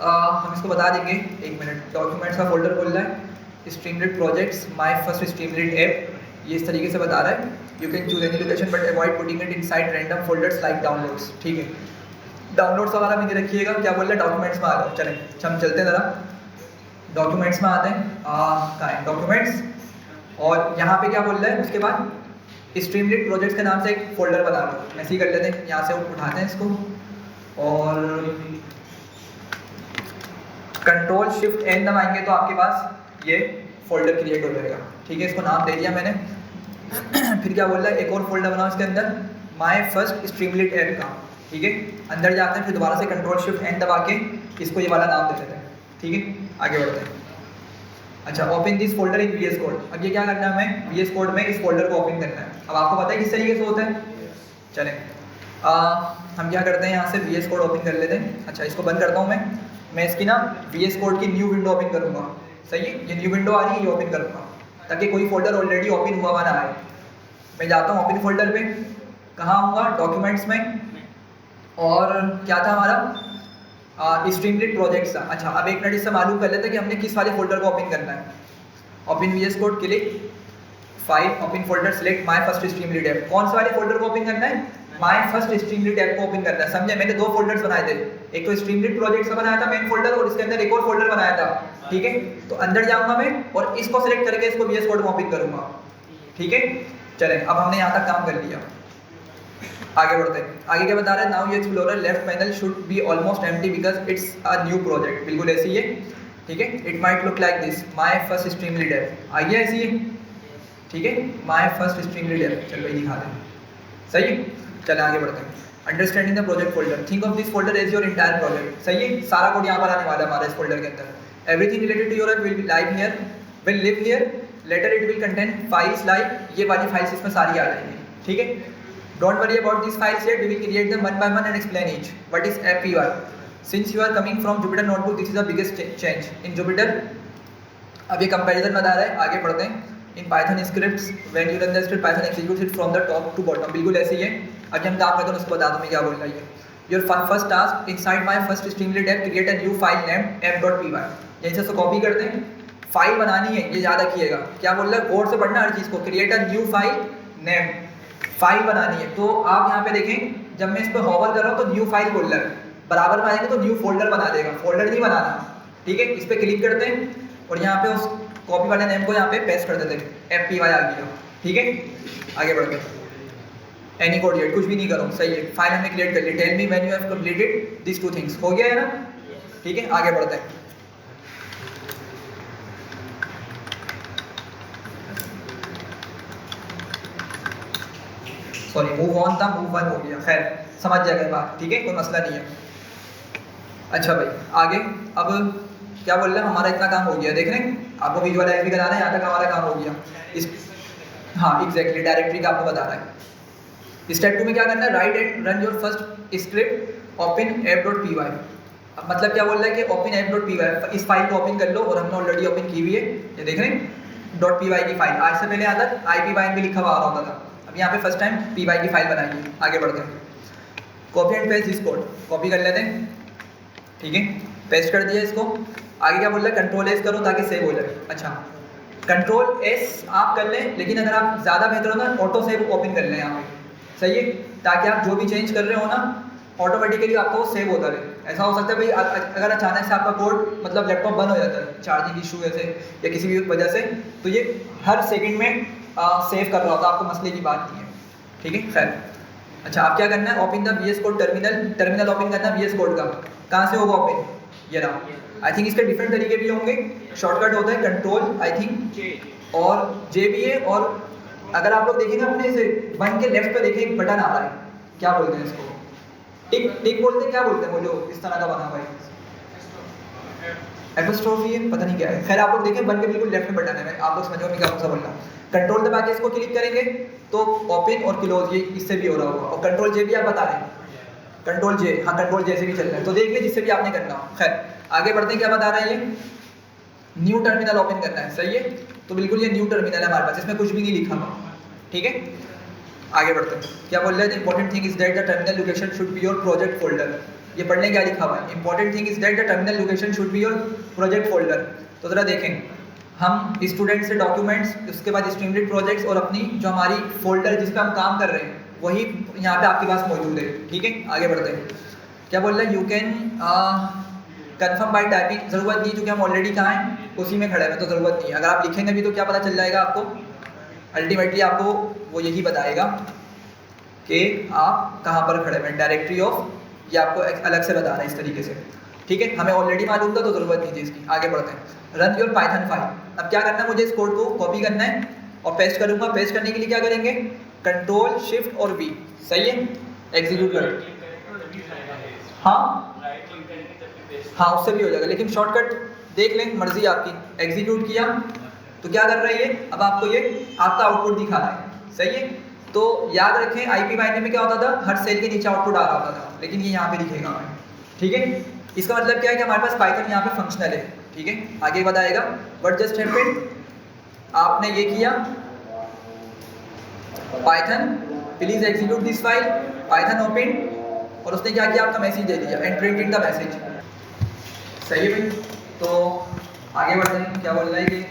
[SPEAKER 1] हम इसको बता देंगे। एक मिनट, डॉक्यूमेंट्स का फोल्डर खोल रहा है, स्ट्रीमलीड projects, my first Streamlit app, ये इस तरीके से बता रहा है। You can choose any location but avoid putting it inside random folders like downloads, ठीक है। डाउनलोड्स वगैरह में नहीं रखिएगा, क्या बोल रहे हैं, डॉक्यूमेंट्स में आ जाओ। चलें, हम चलते हैं ज़रा, डॉक्यूमेंट्स में आते हैं, कहाँ है डॉक्यूमेंट्स, और यहाँ पे क्या बोल रहा है, उसके बाद स्ट्रीमलीड प्रोजेक्ट्स के नाम से एक फोल्डर बना लो। ऐसे ही कर लेते हैं, यहाँ से उठाते हैं इसको और कंट्रोल शिफ्ट एन दबाएंगे तो आपके पास ये फोल्डर क्रिएट हो जाएगा, ठीक है। इसको नाम दे दिया मैंने। फिर क्या बोल रहा है, एक और फोल्डर बनाओ इसके अंदर, माय फर्स्ट स्ट्रीमलीड ऐप का, ठीक है। अंदर जाते हैं, फिर दोबारा से कंट्रोल शिफ्ट एन दबा के इसको ये वाला नाम दे देते हैं, ठीक है। आगे बढ़ते हैं। अच्छा, open this folder in VS code. अब ये क्या करना है, हमें VS कोड में इस फोल्डर को ओपन करना है। अब आपको पता है किस तरीके से होता है, चलें हम क्या करते हैं, यहाँ से VS कोड ओपन कर लेते हैं। अच्छा, इसको बंद करता हूँ मैं इसकी ना VS कोड की न्यू विंडो ओपन करूँगा, सही है। ये न्यू विंडो आ रही है, ये ओपन करूँगा ताकि कोई फोल्डर ऑलरेडी ओपन हुआ ना आए। मैं जाता हूँ ओपन फोल्डर पे, कहाँ आऊँगा, डॉक्यूमेंट्स में, और क्या था हमारा स्ट्रीमलीड प्रोजेक्ट्स था। अच्छा, अब एक मिनट इससे मालूम कर लेते हैं कि हमने किस वाले फोल्डर को ओपन करना है। Open VS code, click file, open folder, select my first Streamlit app. कौन से वाले फोल्डर को ओपन करना है, माय फर्स्ट स्ट्रीमलीड ऐप को ओपन करना है, समझे। मैंने दो फोल्डर्स बनाए थे, एक तो स्ट्रीमलीड प्रोजेक्ट्स का बनाया था मेन फोल्डर, और इसके अंदर एक और फोल्डर बनाया था, ठीक है। तो अंदर जाऊंगा मैं और इसको सिलेक्ट करके इसको VS कोड में ओपन करूंगा, ठीक है। चलें, अब हमने यहाँ तक काम कर लिया, आगे बढ़ते हैं। आगे क्या बता रहा है, now your explorer left panel should be almost empty because it's a new project. बिल्कुल ऐसे ही है, ठीक है। It might look like this, my first Streamlit app, आइए ऐसे ही है, ठीक है। माय फर्स्ट स्ट्रीमलीड ऐप, चलो भाई दिखा दें, सही है। चलें आगे बढ़ते हैं। Understanding the project folder, think of this folder as your entire project, सही है। सारा कोड यहाँ पर आने वाला है हमारा इस फोल्डर के अंदर। Everything related to your app will be live here, will live here, later it will contain files like ये वाली फाइल्स इसमें सारी आ जाएंगी, ठीक है। Don't worry about this files yet, we will create them one by one and explain each. What is AppEY? Since you are coming from Jupyter notebook, this is the biggest change in Jupyter. अब ये कंपैरिजन बता रहा है, आगे बढ़ते हैं। In Python scripts when you run the script Python executes it from the top to bottom, बिल्कुल ऐसे ही है। अभी हम काम करते हैं उसको बता दूं मैं क्या बोल रहा है। Your first task inside my first Streamlit app create a new file named app.py। यहीं से इसको कॉपी करते हैं, फाइल बनानी है, ये याद रखिएगा। क्या बोल रहा है, कोड से पढ़ना हर चीज़ को। Create a new file name, file बनानी है। तो आप यहाँ पे देखें, जब मैं इस पर हॉवर कर रहा हूँ तो न्यू फाइल बोल रहा है, बराबर में आएंगे तो न्यू फोल्डर बना देगा, फोल्डर नहीं बनाना, ठीक है। इस पर क्लिक करते हैं और यहाँ पे उस कॉपी वाले नेम को यहाँ पे पेस्ट कर देते हैं, AppEY आ गया, ठीक है। आगे बढ़ते हैं, एनी कोड येट, कुछ भी नहीं करो, सही है। फाइल हमने क्रिएट कर ली। Tell me when you have completed this two things, हो गया है ना, ठीक है। आगे बढ़ते हैं। सॉरी, मूव ऑन था, मूव वन हो गया, खैर समझ जाएगा बात, ठीक है, कोई मसला नहीं है। अच्छा भाई आगे, अब क्या बोल रहे हैं, हमारा इतना काम हो गया, देख रहे हैं, आपको विजुअलाइज भी करा रहे हैं, यहाँ तक हमारा काम हो गया। इस हाँ एग्जैक्टली, डायरेक्टरी का आपको बता रहा है। स्टेप 2 में क्या करना है, right and run your first script open app.py। अब मतलब क्या बोल रहा है कि ओपन app.py, इस फाइल को ओपन कर लो, और हमने ऑलरेडी ओपन की हुई है, ये देख रहे हैं .py की फाइल। आज से पहले आता IPY भी लिखा हुआ आ रहा होता था, अब यहाँ पे फर्स्ट टाइम py की फाइल बनाई है। आगे बढ़ते हैं, copy and paste this code, copy कर लेते हैं, ठीक है, पेस्ट कर दिया इसको। आगे क्या बोल रहा है, Ctrl+S करो ताकि सेव हो जाए। अच्छा, Ctrl+S आप कर लें, लेकिन अगर आप ज़्यादा बेहतर हो ना, ऑटो सेव ओपन कर लें यहाँ पे, सही है, ताकि आप जो भी चेंज कर रहे हो ना ऑटोमेटिकली आपको सेव होता रहे। ऐसा हो सकता है भाई अगर अचानक से आपका कोड मतलब लैपटॉप बंद हो जाता है, चार्जिंग इशू ऐसे या किसी भी वजह से, तो ये हर सेकंड में सेव कर रहा होता, आपको मसले की बात नहीं है, ठीक है। खैर अच्छा, आप क्या करना है, open the VS code terminal open करना है VS कोड का। कहाँ से होगा ओपन, ये रहा। आई थिंक इसके डिफरेंट तरीके भी होंगे, शॉर्टकट होता है कंट्रोल आई थिंक और J भी है। और अगर आप लोग देखेंगे अपने इसे वन के लेफ्ट पे देखें एक बटन आ रहा है, क्या बोलते हैं इसको, टिक बोलते हैं, क्या बोलते हैं वो जो इस तरह का बना हुआ है, एपोस्ट्रोफी है, पता नहीं क्या है। खैर आप लोग देखें वन के बिल्कुल लेफ्ट में बटन है, आप लोग समझो मैं क्या बोल रहा हूँ। कंट्रोल दबा के इसको क्लिक करेंगे तो ओपन और क्लोज, ये इससे भी हो रहा होगा। और कंट्रोल J भी आप बता रहे हैं, कंट्रोल J, हाँ कंट्रोल J से भी चल रहा है, तो देख ले जिससे भी आपने करना हो। खैर आगे बढ़ते हैं, क्या बता रहा है ये, न्यू टर्मिनल ओपन करना है, सही है। तो बिल्कुल ये न्यू टर्मिनल है हमारे पास, इसमें कुछ भी नहीं लिखा हुआ, ठीक है। आगे बढ़ते हैं, क्या बोल रहे हैं, important thing is that the terminal location should be your project folder. ये पढ़ने क्या लिखा हुआ है, important thing is that the terminal location should be your project folder. तो जरा देखें, हम स्टूडेंट से डॉक्यूमेंट्स, उसके बाद स्ट्रीमलेट प्रोजेक्ट्स और अपनी जो हमारी फोल्डर जिस पर हम काम कर रहे हैं वही यहाँ पे आपके पास मौजूद है, ठीक है। आगे बढ़ते हैं, क्या बोल रहे हैं, you can confirm bye typing, ज़रूरत नहीं, क्योंकि हम ऑलरेडी कहाँ हैं, उसी में खड़े हैं, तो ज़रूरत नहीं है। अगर आप लिखेंगे भी तो क्या पता चल जाएगा आपको, अल्टीमेटली आपको वो यही बताएगा कि आप कहाँ पर खड़े हैं, डायरेक्टरी ऑफ, ये आपको अलग से बता रहा है इस तरीके से, ठीक है। हमें ऑलरेडी मालूम था तो ज़रूरत नहीं थी इसकी। आगे बढ़ते हैं, रन योर पाइथन फाइल। अब क्या करना है, मुझे इस कोड को कॉपी करना है और पेस्ट करूँगा। पेस्ट करने के लिए क्या करेंगे, कंट्रोल शिफ्ट और V, सही है, एग्जीक्यूट कर, हाँ हाँ उससे भी हो जाएगा, लेकिन शॉर्टकट देख लें, मर्जी आपकी। एग्जीक्यूट किया तो क्या कर रहा है ये, अब आपको ये आपका आउटपुट दिखा रहा है, सही है। तो याद रखें IPY में क्या होता था, हर सेल के नीचे आउटपुट आ रहा होता था, लेकिन ये यहाँ पे दिखेगा हमें, ठीक है। इसका मतलब क्या है कि हमारे पास पाइथन यहाँ पे फंक्शनल है, ठीक है। आगे बताएगा, व्हाट जस्ट हैपेंड, आपने ये किया, Python please execute this file, Python open, और उसने क्या किया, आपका मैसेज दे दिया, and print in the message, सही है भाई। तो आगे बढ़ते हैं, क्या बोल रहा है कि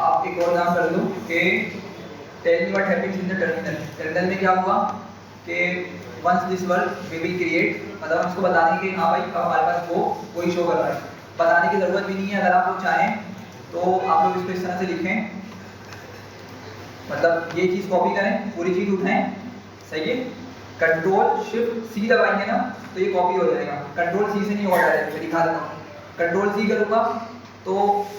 [SPEAKER 1] आप एक और काम कर लो कि tell me what happens in the terminal. Terminal में क्या हुआ कि once this work we will create, मतलब उसको बताने कि हाँ भाई हमारे पास वो वही शो कर रहा है, बताने की ज़रूरत भी नहीं है। अगर आप लोग चाहें तो आप लोग इसको इस तरह से लिखें, मतलब ये चीज़ कॉपी करें, पूरी चीज़ उठाएं, सही है। कंट्रोल शिफ्ट C दबाएंगे ना तो ये कॉपी हो जाएगा, कंट्रोल C से नहीं होगा, डायरेक्ट दिखा देता हूँ, कंट्रोल C करूँगा तो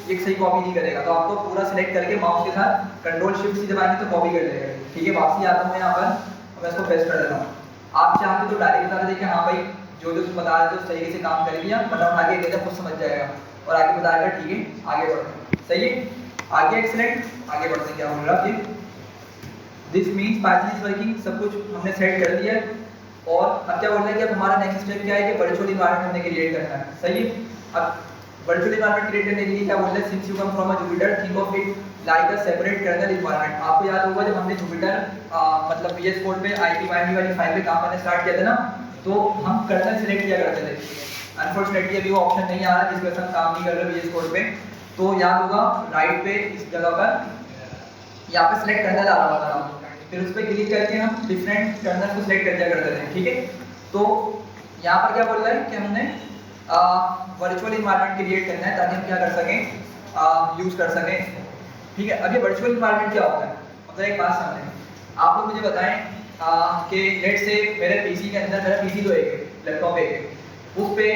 [SPEAKER 1] ये सही कॉपी नहीं करेगा, तो आपको पूरा सिलेक्ट करके माउस के साथ कंट्रोल शिफ्ट C दबाएंगे तो कॉपी कर लेगा, ठीक है। वापसी आता हूँ यहाँ पर और मैं इसको पेस्ट कर देता हूँ। आप चाहते तो डायरेक्ट बता दें कि हाँ भाई जो जो तुम बता रहे थे उस तरीके से काम कर लिया, मतलब आगे देता खुद समझ जाएगा और आगे बताएगा, ठीक है। आगे बढ़ते हैं, सही है। आगे एक्सीलेंट, आगे बढ़ते हैं, क्या बोल रहा है this means Python is working, सब कुछ हमने सेट कर दिया और अब क्या बोल रहा है कि अब हमारा नेक्स्ट स्टेप क्या है कि वर्चुअल इन्वायरमेंट हमने क्रिएट करना है, सही है। अब वर्चुअल इन्वायरमेंट क्रिएट करने के लिए क्या बोल रहे हैं, since you come from a Jupyter think of it like a separate kernel environment. आपको याद होगा जब हमने जुपिटर मतलब VS कोड पे IP/INV वाली फाइल पे काम करना स्टार्ट किया था ना, तो हम कर्नल सिलेक्ट किया करते थे। अनफॉर्चुनेटली अभी वो ऑप्शन नहीं आ रहा जिसकी वजह से हम काम नहीं कर रहे VS कोड पे। तो याद होगा राइट पे इस जगह पर यहाँ पे सिलेक्ट कर्नल आ रहा था, फिर उस पर क्लिक करके हम डिफरेंट कर्नल को सिलेक्ट कर दिया करते थे, ठीक है। तो यहाँ पर क्या बोल रहा है कि हमने वर्चुअल इन्वायरमेंट क्रिएट करना है ताकि हम क्या कर सकें, यूज कर सकें इसको, ठीक है। अब ये वर्चुअल इन्वायरमेंट क्या होता है, मतलब एक बात समझें, आप लोग मुझे बताएं कि लेट से मेरे पीसी के अंदर, मेरा पीसी तो एक है, लैपटॉप एक है, उस पे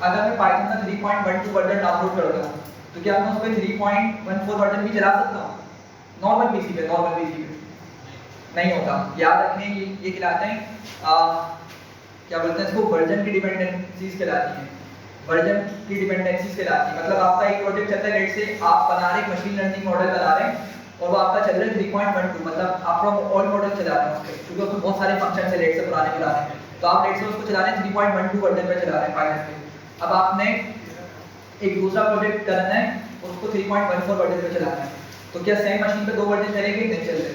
[SPEAKER 1] अगर मैं पाइथन का 3.12 वर्जन डाउनलोड करता हूँ तो क्या मैं उस पर 3.14 वर्जन भी चला सकता हूँ नॉर्मल पीसी पे? नॉर्मल पीसी पे नहीं होता। याद रखें ये कहलाते हैं क्या बोलते हैं इसको, वर्जन की डिपेंडेंसीज कहलाती हैं, वर्जन की डिपेंडेंसीज कहलाती है। मतलब आपका एक प्रोजेक्ट चलता है, लेट से आप बना रहे हैं मशीन लर्निंग मॉडल बना रहे हैं और वो आपका चल रहा है 3.12, मतलब आप ओल्ड मॉडल चला रहे हैं उसके, क्योंकि उसमें बहुत सारे फंक्शन है लेट से पुराने चला रहे हैं, तो आप लेट से उसको चला रहे हैं 3.12 वर्जन पे चला रहे हैं पाइथन पे। अब आपने एक दूसरा प्रोजेक्ट करना है उसको 3.14 वर्जन पे चलाना है, तो क्या सेम मशीन पे दो वर्जन चलेंगे? नहीं चल रहे,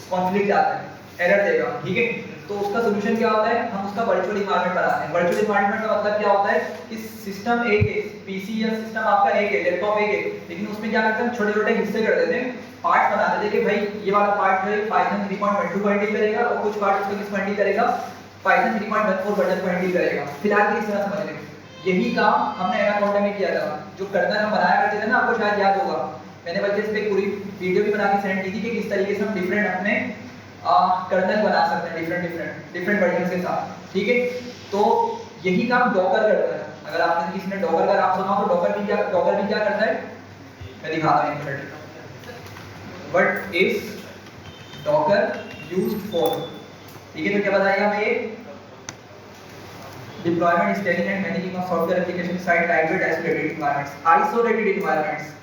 [SPEAKER 1] कॉन्फ्लिक्ट आता है, एरर देगा, ठीक है। तो उसका सोल्यूशन क्या होता है, हम उसका वर्चुअल इन्वायरमेंट बनाते हैं। वर्चुअल इन्वायरमेंट का मतलब क्या होता है कि सिस्टम एक है, पीसी या सिस्टम आपका एक है, लैपटॉप एक है, लेकिन उसमें क्या करते हैं छोटे छोटे हिस्से कर देते हैं, पार्ट बना देते हैं कि भाई ये वाला पार्ट जो है पाइथन 3.12 को हैंडल करेगा और कुछ पार्ट उसको किस हैंडल करेगा, पाइथन 3.14 वर्जन को हैंडल करेगा। फिलहाल की इस तरह समझ लें, यही काम हमने एनाकोंडा में किया था। जो कर्नल हम बनाया करते थे ना, आपको शायद याद होगा, मैंने बल्कि इस पे पूरी वीडियो भी बना के सेंड की थी कि किस तरीके से हम डिफरेंट अपने कर्नल बना सकते हैं डिफरेंट वर्जन के साथ, ठीक है। तो यही काम डॉकर करता है। अगर आपने किसी ने डॉकर का नाम सुना हो तो डॉकर भी क्या करता है, मैं दिखाता हूं एक minute. What is Docker used for, ठीक है। तो क्या बताएगा हमें ये, deployment scaling and managing of software application side library isolated environments.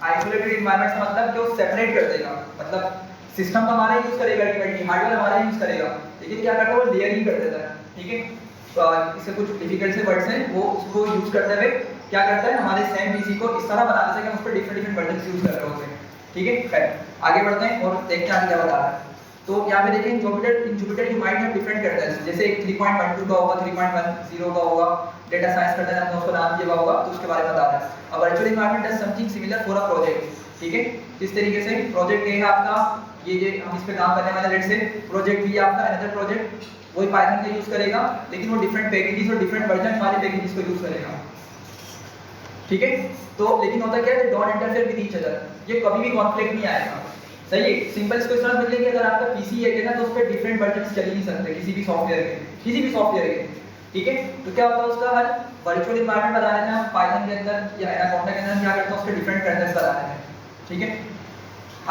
[SPEAKER 1] Isolated environments का मतलब कि वो सेपरेट कर देगा, मतलब सिस्टम तो हमारा यूज करेगा अल्टीमेटली, हार्डवेयर हमारा यूज करेगा, लेकिन क्या करता है वो लेयरिंग कर देता है, ठीक है। तो इससे कुछ डिफिकल्ट से वर्ड्स हैं, वो उसको यूज करते हुए क्या करता है हमारे सेम पीसी को इस तरह बना देता है कि हम उस पर डिफरेंट वर्जन यूज कर रहे होते हैं, ठीक है। खैर आगे बढ़ते हैं और देखते हैं आगे क्या बता रहा है। तो यहाँ पे देखें Jupiter you might have different colonel's, जैसे 3.12 का होगा, 3.10 का होगा, डेटा साइंस कर्नल हमने उसको नाम दिया हुआ, तो उसके बारे में बता रहा है। अब virtual environment does something similar for a project, ठीक है। किस तरीके से प्रोजेक्ट है आपका, ये हम इस पे काम करने वाले, लेट से प्रोजेक्ट भी आपका अनदर प्रोजेक्ट वही पाइथन का यूज करेगा, लेकिन वो डिफरेंट पैकेजेस और डिफरेंट वर्जन वाले पैकेजेस को यूज करेगा, ठीक है। तो लेकिन होता क्या है, don't interfere with each other, ये कभी भी कॉन्फ्लिक्ट नहीं आएगा, सही है। सिंपल इसको इस तरह समझ लेंगे, अगर आपका पीसी है ना तो उस पे डिफरेंट वर्जन्स चल ही नहीं सकते किसी भी सॉफ्टवेयर के, ठीक है। तो क्या होता है उसका हल, वर्चुअल एनवायरनमेंट बना लेना है पाइथन के अंदर या एनाकोंडा के अंदर, क्या करते हैं उसके डिफरेंट कर्नल्स बना लेते हैं, ठीक है।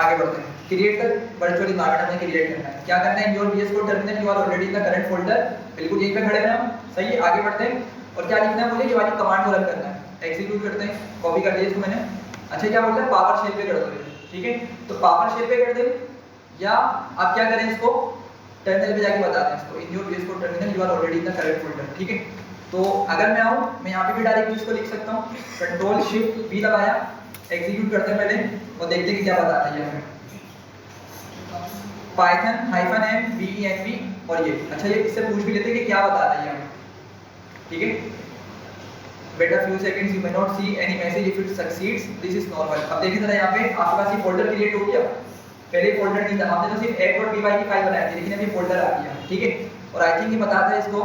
[SPEAKER 1] आगे बढ़ते हैं, क्रिएट द वर्चुअल एनवायरनमेंट हमें क्रिएट करना है। क्या करना है, your VS code terminal you are already in the current folder, बिल्कुल यहीं पे खड़े हैं हम, सही है। आगे बढ़ते हैं और क्या लिखना है मुझे, ये वाली कमांड को रन करना है, एग्जीक्यूट करते हैं, कॉपी कर लिया इसको मैंने। अच्छा क्या बोलता है, पावर शेल पे कर दो, ठीक है। तो पावर शेल पे कर दें या आप क्या करें, इसको टर्मिनल पे जाके बताते हैं इसको, in your VS code terminal you are already in the current folder, ठीक है। तो अगर मैं आऊँ, मैं यहाँ पे भी डायरेक्टली इसको लिख सकता हूँ, कंट्रोल शिफ्ट V दबाया, एग्जीक्यूट करते हैं पहले और देखते हैं कि क्या बताता है हमें, पाइथन -m और ये। अच्छा ये इससे पूछ भी लेते हैं कि क्या बता रहा है हमें, ठीक है। बेटा few seconds you may not see any message if it succeeds, this is normal. अब देखिए जरा यहाँ पे आपके पास ये फोल्डर क्रिएट हो गया, पहले फोल्डर नहीं था, हमने तो सिर्फ app.py की फाइल बनाई थी, लेकिन अभी फोल्डर आ गया, ठीक है। और आई थिंक ये बताता है इसको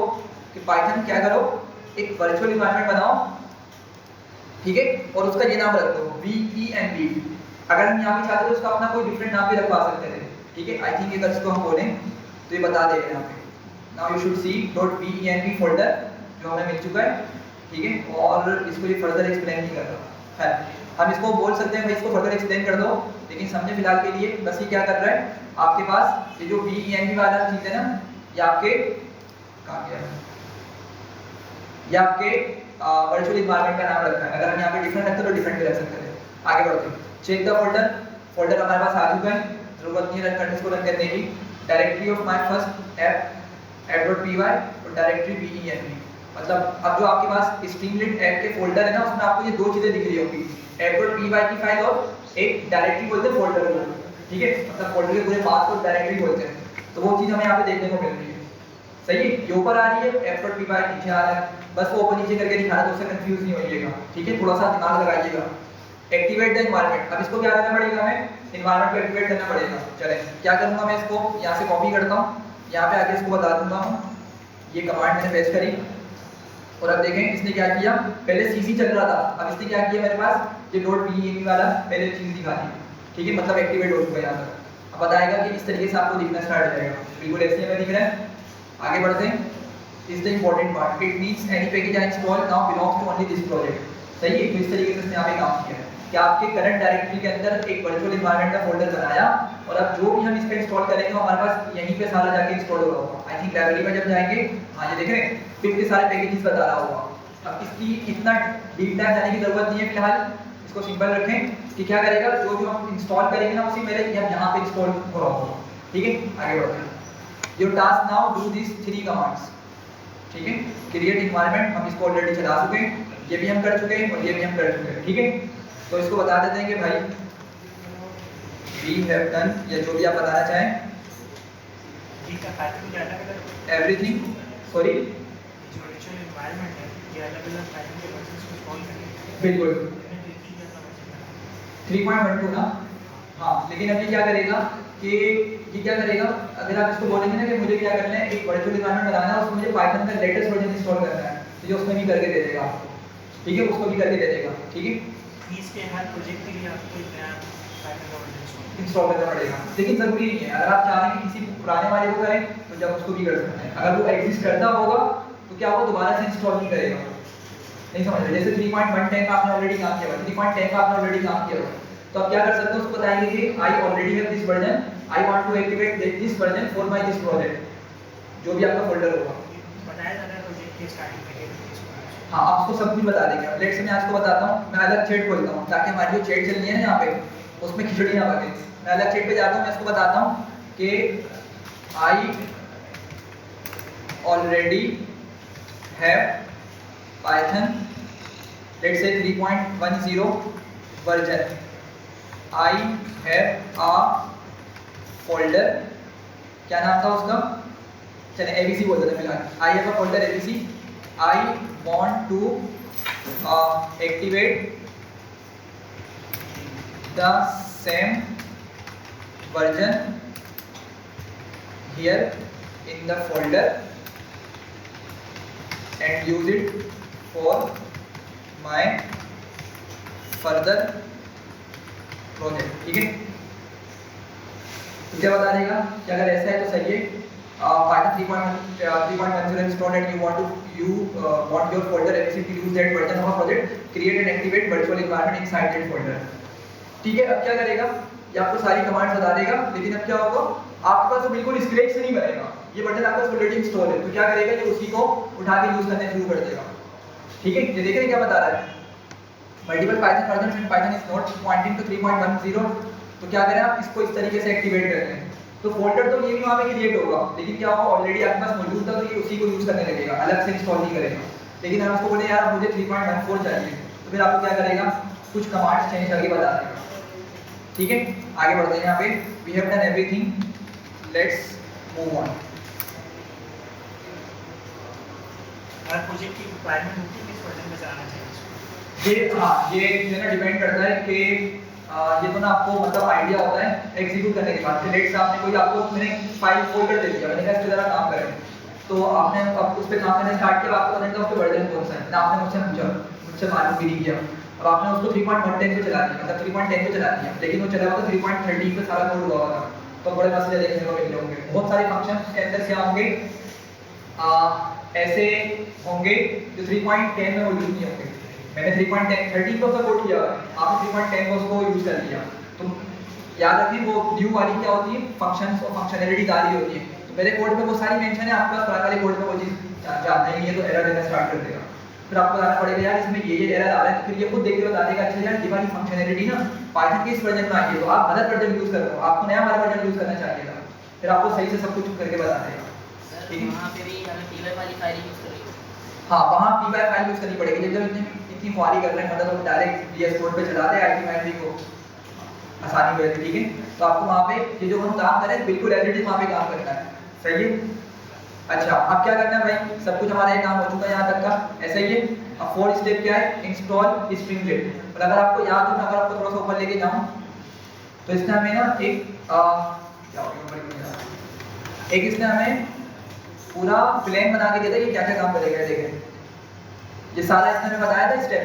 [SPEAKER 1] कि पाइथन क्या करो, एक वर्चुअल एनवायरनमेंट बनाओ, ठीक है, और उसका ये नाम रख दो VENV। अगर हम यहाँ पे चाहते तो उसका अपना कोई डिफरेंट नाम भी रखवा सकते थे, ठीक है। आई थिंक अगर इसको हम बोलें तो ये बता देगा यहाँ पे, now you should see .venv folder जो हमें मिल चुका है, ठीक है। और इसको ये फर्दर एक्सप्लेन नहीं कर रहा है, हम इसको बोल सकते हैं भाई इसको फर्दर एक्सप्लेन कर दो, लेकिन समझे फिलहाल के लिए बस ये क्या कर रहा है, आपके पास ये जो VENV वाला चीज है ना, ये आपके कहाँ गया, ये आपके वर्चुअल एनवायरनमेंट का नाम रखा है। अगर हम यहाँ पे डिफरेंट रखते तो डिफरेंट भी रख सकते थे। आगे बढ़ते हैं, चेक द फोल्डर फोल्डर हमारे पास आ चुका है, जरूरत नहीं है इसको रन करने की। Directory of my first app.py और डायरेक्टरी benv, मतलब अब जो आपके पास स्ट्रीमलीट ऐप के फोल्डर है ना, उसमें आपको ये दो चीजें दिख रही होंगी, app.py की फाइल और एक डायरेक्टरी बोलते हैं फोल्डर को, ठीक है, मतलब फोल्डर के पूरे पाथ को डायरेक्टरी बोलते हैं। तो वो चीज हमें यहाँ पे देखने को मिल रही है, सही है, ये ऊपर आ रही है, app.py नीचे आ रहा है, बस वो ऊपर नीचे करके दिखा रहा है, तो उससे कंफ्यूज नहीं होइएगा, ठीक है, थोड़ा सा दिमाग लगाइएगा। एक्टिवेट द एनवायरनमेंट, अब इसको क्या करना पड़ेगा, हमें एनवायरनमेंट को एक्टिवेट करना पड़ेगा। चलें, क्या करूंगा मैं, इसको यहाँ से कॉपी करता हूँ, यहाँ पे आके इसको बता दूंगा हूँ, ये कमांड मैंने पेस्ट करी, और अब देखें इसने क्या किया, पहले सीसी चल रहा था, अब इसने क्या किया, मेरे पास ये .benv वाला पहले चीज दिखा दी, ठीक है, मतलब एक्टिवेट हो चुका है यहाँ तक। अब बताएगा कि इस तरीके से आपको दिखना स्टार्ट हो जाएगा, बिल्कुल ऐसे हमें दिख रहा है। आगे बढ़ते हैं, is the important part, it means any package I install now belongs to only this project, सही है। तो इस तरीके से इसने यहाँ पे काम किया है कि आपके करंट डायरेक्टरी के अंदर एक वर्चुअल एनवायरनमेंट का फोल्डर बनाया, और अब जो भी हम इस पे इंस्टॉल करेंगे हमारे पास यहीं पे सारा जाके इंस्टॉल हो रहा होगा। आई थिंक लाइब्रेरी में जब जाएंगे, हाँ ये देख रहे हैं, फिर के सारे पैकेजेस बता रहा होगा। अब इसकी इतना डीप डाइव जाने की जरूरत नहीं है फिलहाल, इसको सिंपल रखें कि क्या करेगा, जो जो हम इंस्टॉल करेंगे ना उसी मेरे यहाँ पे इंस्टॉल हो रहा होगा, ठीक है। आगे बढ़ते हैं, your task now do this 3 commands, ठीक है। क्रिएट एनवायरनमेंट हम इसको ऑलरेडी चला चुके हैं, ये भी हम कर चुके हैं और ये भी हम कर चुके हैं, ठीक है। तो इसको बता देते हैं कि भाई वी हैव डन, या जो भी आप बताना चाहें, एवरीथिंग, सॉरी बिल्कुल 3.12 ना, हाँ, लेकिन अब ये क्या करेगा कि ये क्या करेगा, अगर आप इसको बोलेंगे ना कि मुझे क्या करना है, एक वर्चुअल एनवायरनमेंट बनाना है, उसमें मुझे पाइथन का लेटेस्ट वर्जन इंस्टॉल करना है, तो ये उसमें भी करके दे देगा आपको, ठीक है, उसको भी करके दे देगा, ठीक है।
[SPEAKER 3] इसके हर प्रोजेक्ट के लिए आपको नया पाइथन का वर्जन
[SPEAKER 1] इंस्टॉल करना पड़ेगा, लेकिन जरूरी नहीं है, अगर आप चाह रहे हैं कि किसी पुराने वाले को करें तो जब उसको भी कर सकते हैं, अगर वो एग्जिस्ट करता होगा तो क्या वो दोबारा से इंस्टॉल नहीं करेगा, नहीं समझ रहे। जैसे 3.110 का आपने ऑलरेडी काम किया हुआ, 3.10 का आपने ऑलरेडी काम किया हुआ, तो आप क्या कर सकते हो, उसको बताएंगे कि I already have this version, I want to activate this version for my this project, जो भी आपका फोल्डर होगा
[SPEAKER 3] बताया जाता है प्रोजेक्ट के स्टार्टिंग में।
[SPEAKER 1] हाँ, आपको सब कुछ बता देंगे। अब लेट्स से मैं आपको बताता हूँ, मैं अलग चैट खोलता हूँ ताकि हमारी जो चैट चल रही है ना यहाँ पे उसमें खिचड़ी ना बने। मैं अलग चैट पे जाता हूँ, मैं इसको बताता हूँ कि I already have Python let's say 3.10 version, I have a folder, क्या नाम था उसका, चलिए एबीसी बोल देते हैं फिलहाल, I have a folder ABC, I want to activate the same version here in the folder and use it for my further project, ठीक है। तो क्या बता देगा कि अगर ऐसा है तो सही है, Python 3.10 installed and you want your folder ABC to use that version of a project, create and activate virtual environment inside that folder, ठीक है। अब क्या करेगा, ये आपको सारी कमांड्स बता देगा, लेकिन अब क्या होगा, आपके पास तो बिल्कुल स्क्रैच से नहीं बनेगा, ये वर्जन आपका ऑलरेडी इंस्टॉल है, तो क्या करेगा, ये उसी को उठा के यूज करना शुरू कर देगा, ठीक है। ये देख रहे हैं क्या बता रहा है, multiple Python version and Python is not pointing to 3.10, तो क्या करें आप इसको इस तरीके से एक्टिवेट कर लें, तो फोल्डर तो ये भी वहाँ पे क्रिएट होगा, लेकिन क्या होगा, ऑलरेडी आपके पास मौजूद था तो ये उसी को यूज करने लगेगा, अलग से इंस्टॉल नहीं करेगा। लेकिन अगर आपको बोले यार मुझे 3.14 चाहिए, तो फिर आपको क्या करेगा, कुछ कमांड्स चेंज करके बता देगा, ठीक है। आगे बढ़ते हैं, यहाँ पे we have done everything, let's move on.
[SPEAKER 3] हर प्रोजेक्ट की रिक्वायरमेंट होती है किस वर्जन में चलाना चाहिए इसको,
[SPEAKER 1] ये हाँ, ये ना डिपेंड करता है कि ये तो ना आपको मतलब आइडिया होता है एग्जीक्यूट करने के बाद। लेट्स आपने कोई आपको मैंने फाइल फोल्डर दे दिया, मैंने कहा इस पे जरा काम करें, तो आपने अब उस पे काम करने स्टार्ट किया, आपको पता नहीं था उस पे वर्जन कौन सा है ना, आपने मुझसे पूछा, मुझसे मालूम भी नहीं किया, अब आपने उसको 3.10 पे चला दिया, मतलब 3.10 पे चला दिया, लेकिन वो चला हुआ था 3.13 पे सारा कोड हुआ था, तो बड़े मसले देखने को मिल होंगे। बहुत सारे फंक्शन के अंदर क्या होंगे, ऐसे होंगे जो 3.10 में मौजूद नहीं होंगे। मैंने 3.13 को उसका कोड किया, आपने 3.10 को उसको यूज कर लिया, तो याद रखिए वो न्यू वाली क्या होती है, फंक्शंस और फंक्शनैलिटी डाली होती है, तो मेरे कोड में वो सारी मेंशन है, आपका पुराने वाले कोड में वो चीज जानना ही नहीं है, तो एरर देना स्टार्ट कर देगा। फिर आपको बताना पड़ेगा यार इसमें ये एरर आ रहा है, फिर ये खुद देख के बता देगा अच्छा यार ये वाली फंक्शनैलिटी ना पाइथन के इस वर्जन में आई है, तो आप गलत वर्जन यूज कर रहे हो, आपको नया वाला वर्जन यूज करना चाहिए था। फिर आपको सही से सब कुछ करके बता देगा।
[SPEAKER 2] सर वहाँ पे भी हमें py वाली फाइल यूज करेंगे।
[SPEAKER 1] हाँ वहाँ py फाइल यूज करनी पड़ेगी, जब इतनी ख्वारी कर रहे हैं मतलब डायरेक्ट VS कोड पे चला दे आईपी को आसानी हो जाती है। ठीक है, तो आपको वहाँ पे ये जो हम काम कर रहे हैं बिल्कुल एज इट इज वहाँ पे काम करना है। सही है। अच्छा अब क्या करना है भाई, सब कुछ हमारा ये काम हो चुका है यहाँ तक का, ऐसा ही है। अब फोर्थ स्टेप क्या है, इंस्टॉल स्ट्रीमलेट। और अगर आपको याद हो, मैं अगर आपको थोड़ा सा ऊपर लेके जाऊँ तो इसने हमें ना एक इसने हमें पूरा प्लान बना के दिया था कि क्या क्या काम करेगा। देखें ये सारा इसने हमें बताया था स्टेप।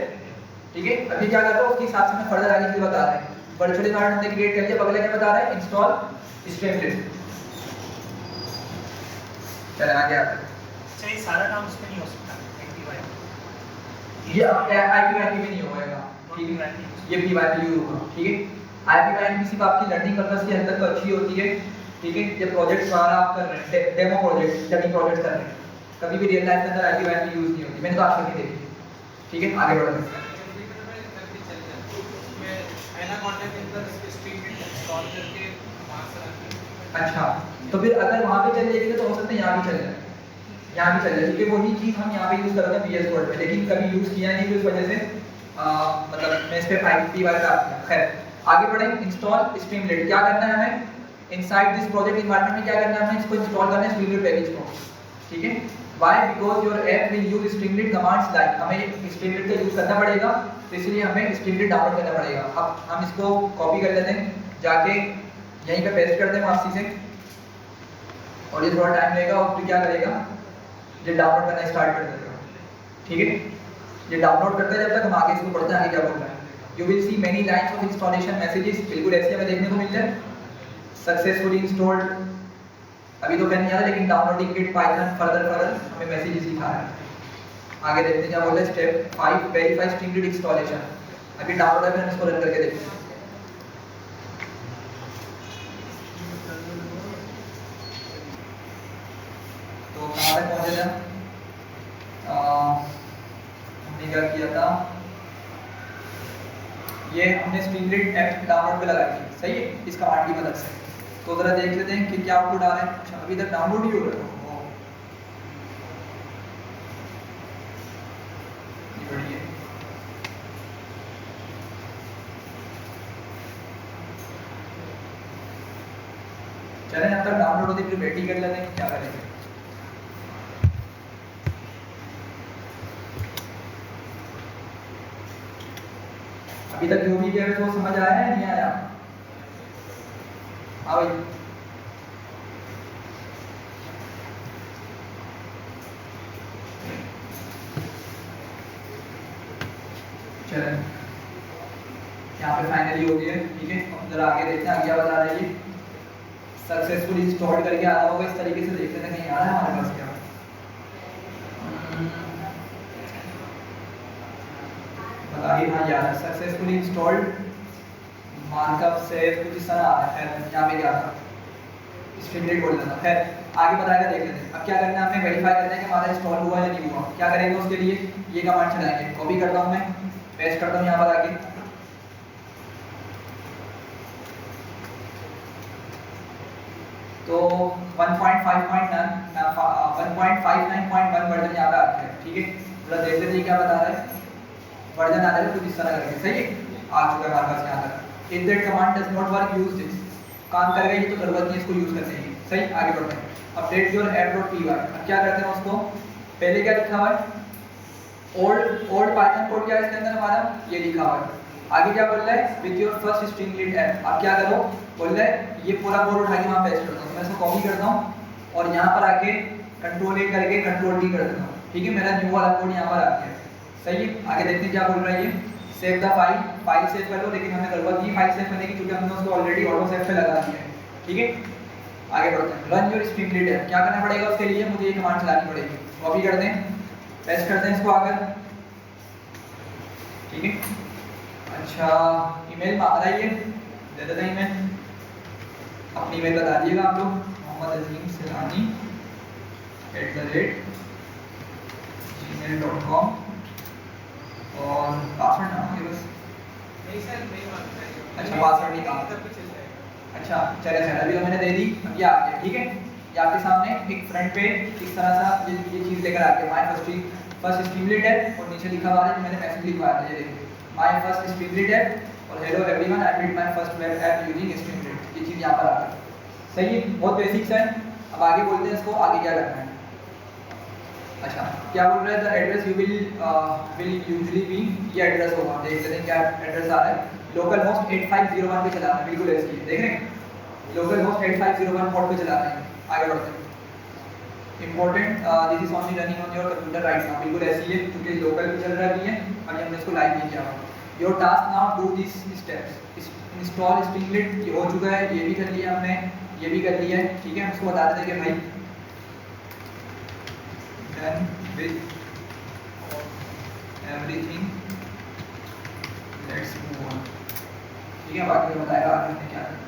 [SPEAKER 1] ठीक है, अभी क्या कर रहा है उसके हिसाब से मैं फर्दर आगे चीज बता रहा है। वर्चुअल एनवायरनमेंट हमने क्रिएट कर दिया, अगला क्या बता रहा है, इंस्टॉल स्ट्रीमलेट। चले आगे आते हैं।
[SPEAKER 3] अच्छा ये सारा काम उसमें नहीं हो सकता IPy
[SPEAKER 1] ये IPy में नहीं होगा, ठीक है, ये PyPy होगा। ठीक है, IPy सिर्फ आपकी लर्निंग पर्पस की हद तक अच्छी होती है। ठीक है, ये प्रोजेक्ट सारा आप कर रहे हैं, डेमो प्रोजेक्ट जब प्रोजेक्ट कर रहे हैं, कभी भी रियल लाइफ के अंदर IPy यूज नहीं होती, मैंने तो आज तक नहीं देखी। ठीक है, आगे बढ़ते हैं। अच्छा तो फिर अगर वहाँ पे चल जाएगी तो हो सकता है यहाँ भी चल जाए, यहाँ भी चल जाए, क्योंकि वही चीज़ हम यहाँ पे यूज़ कर रहे हैं VS कोड में, लेकिन कभी यूज़ किया नहीं, तो इस वजह से मतलब मैं इस पर IPy का किया। खैर आगे बढ़ें, इंस्टॉल स्ट्रीमलेट। क्या करना है हमें, इनसाइड दिस प्रोजेक्ट इन्वायरमेंट में क्या करना है, हमें इसको इंस्टॉल करना है स्ट्रीमलेट पैकेज को। ठीक है, why, because your app will use Streamlit commands like, हमें स्ट्रीमलेट का यूज़ करना पड़ेगा, तो इसलिए हमें स्ट्रीमलेट डाउनलोड करना पड़ेगा। अब हम इसको कॉपी कर लेते हैं, जाके यहीं पे पेस्ट कर दें वापसी से, और ये थोड़ा टाइम लेगा और फिर क्या करेगा, ये डाउनलोड करना स्टार्ट कर देगा। ठीक है, ये डाउनलोड करता है, जब तक हम आगे इसको पढ़ते हैं आगे क्या बोल रहा है। You will see many lines of installation messages, बिल्कुल ऐसे हमें देखने को मिलते हैं। सक्सेसफुली इंस्टॉल्ड, अभी तो करनी आता, लेकिन डाउनलोडिंग इट पाइथन फर्दर हमें मैसेजेस दिखा रहा है। आगे देखते हैं क्या बोल रहा है, स्टेप 5 वेरीफाई स्ट्रीमलेट इंस्टॉलेशन। अभी डाउनलोड है, फिर हम इसको रन करके देखते हैं। तो कहाँ तक पहुँचे थे, हमने क्या किया था, ये हमने स्ट्रीमलेट ऐप डाउनलोड पे लगाई थी। सही है, इस कमांड की मदद से। तो जरा देख लेते हैं कि क्या आउटपुट आ रहा है। अच्छा अभी तक डाउनलोड ही हो रहा है, बढ़िया। चलें अब तक डाउनलोड होती फिर बैटिंग कर लेते हैं, क्या करेंगे। अभी तक जो भी है वो समझ आया है नहीं आया? हाँ भाई चलें, यहाँ पे फाइनली हो गया। ठीक है, अब जरा आगे देखते हैं आगे क्या बता रहा है। ये सक्सेसफुली इंस्टॉल करके आ रहा होगा, इस तरीके से देखते हैं कहीं आ रहा है हमारे पास क्या। बताइए, हाँ यार सक्सेसफुली इंस्टॉल्ड मार्कअप से कुछ इस तरह आ रहा है। यहाँ पे क्या था, स्ट्रीमलेट बोल रहा था। खैर आगे बताएगा, देख लेते हैं। अब क्या करना है, हमें वेरीफाई करना है कि हमारा इंस्टॉल हुआ या नहीं हुआ। क्या करेंगे उसके लिए, ये कमांड चलाएंगे। कॉपी करता हूँ मैं, पेस्ट करता हूँ यहाँ पर आके। तो 1.59.1 वर्जन यहाँ पे आता है। ठीक है, थोड़ा देख लेते हैं क्या बता रहा है। वर्जन आ रहा है कुछ इस तरह करके। सही है, आ चुका है हमारे पास यहाँ तक। If that command does not work use this, काम कर गई तो जरूरत नहीं इसको यूज करने की। सही, आगे बढ़ते हैं। Update your app.py। अब क्या करते हैं उसको, पहले क्या लिखा हुआ है, ओल्ड पाइथन कोड क्या है इसके अंदर हमारा, ये लिखा हुआ है। आगे क्या बोल रहा है, with your first Streamlit app. अब क्या करो, बोल रहा है ये पूरा कोड उठा के वहाँ पेस्ट करता हूँ। मैं इसको कॉपी करता हूँ और यहाँ पर आके कंट्रोल ए करके कंट्रोल डी कर देता हूँ। ठीक है, मेरा न्यू वाला कोड यहाँ पर आ गया है। सही है, आगे देखते हैं क्या बोल रहा है। ये सेव द फाइल सेव कर लो, लेकिन हमें जरूरत नहीं फाइल सेव करने की, क्योंकि हमने उसको ऑलरेडी ऑटो सेव पे लगा दिया है। ठीक है, आगे बढ़ते हैं। Run your Streamlit app. क्या करना पड़ेगा उसके लिए, मुझे ये कमांड चलानी पड़ेगी। कॉपी कर दें, पेस्ट करते हैं इसको आकर। ठीक है, अच्छा ईमेल मांग रहा है, ये दे देते हैं ईमेल। अपनी ईमेल बता दिएगा आप लोग, mohammadazeemsilani@gmail.com। और पासवर्ड ना ये बस। अच्छा पासवर्ड नहीं था। अच्छा चले सर, अभी तो मैंने दे दी, अब ये आ गया, ठीक है। ये आपके सामने एक फ्रंट पे इस तरह सा ये चीज़ लेकर आ गया, माय फर्स्ट स्ट्रीमलेट है, और नीचे लिखा हुआ है जो मैंने मैसेज लिखवाया था, ये देखिए माय फर्स्ट स्ट्रीमलेट है, और hello everyone I build my first web app using Streamlit, ये चीज़ यहाँ पर आ गई। सही है, बहुत बेसिक्स है। अब आगे बोलते हैं इसको आगे क्या करना है। अच्छा क्या बोल रहे हैं, the address you will usually be, ये एड्रेस होगा, देख लेते हैं क्या एड्रेस आ रहा है। लोकल होस्ट 8501 पे चला रहा है, बिल्कुल ऐसे ही है, देख रहे हैं लोकल होस्ट 8501 पोर्ट पे चला रहे हैं। आगे बढ़ते हैं। Important, this is only running on your computer right now, बिल्कुल ऐसी है क्योंकि लोकल पे चल रहा है, और हमने इसको लाइव नहीं किया। Your task now do this steps, install Streamlit, ये हो चुका है, ये भी कर लिया हमने, ये भी कर लिया है, ठीक है। हम इसको बता देते हैं कि भाई done with everything, let's move on, ठीक है। बाकी बताएगा आगे हमने क्या करना है,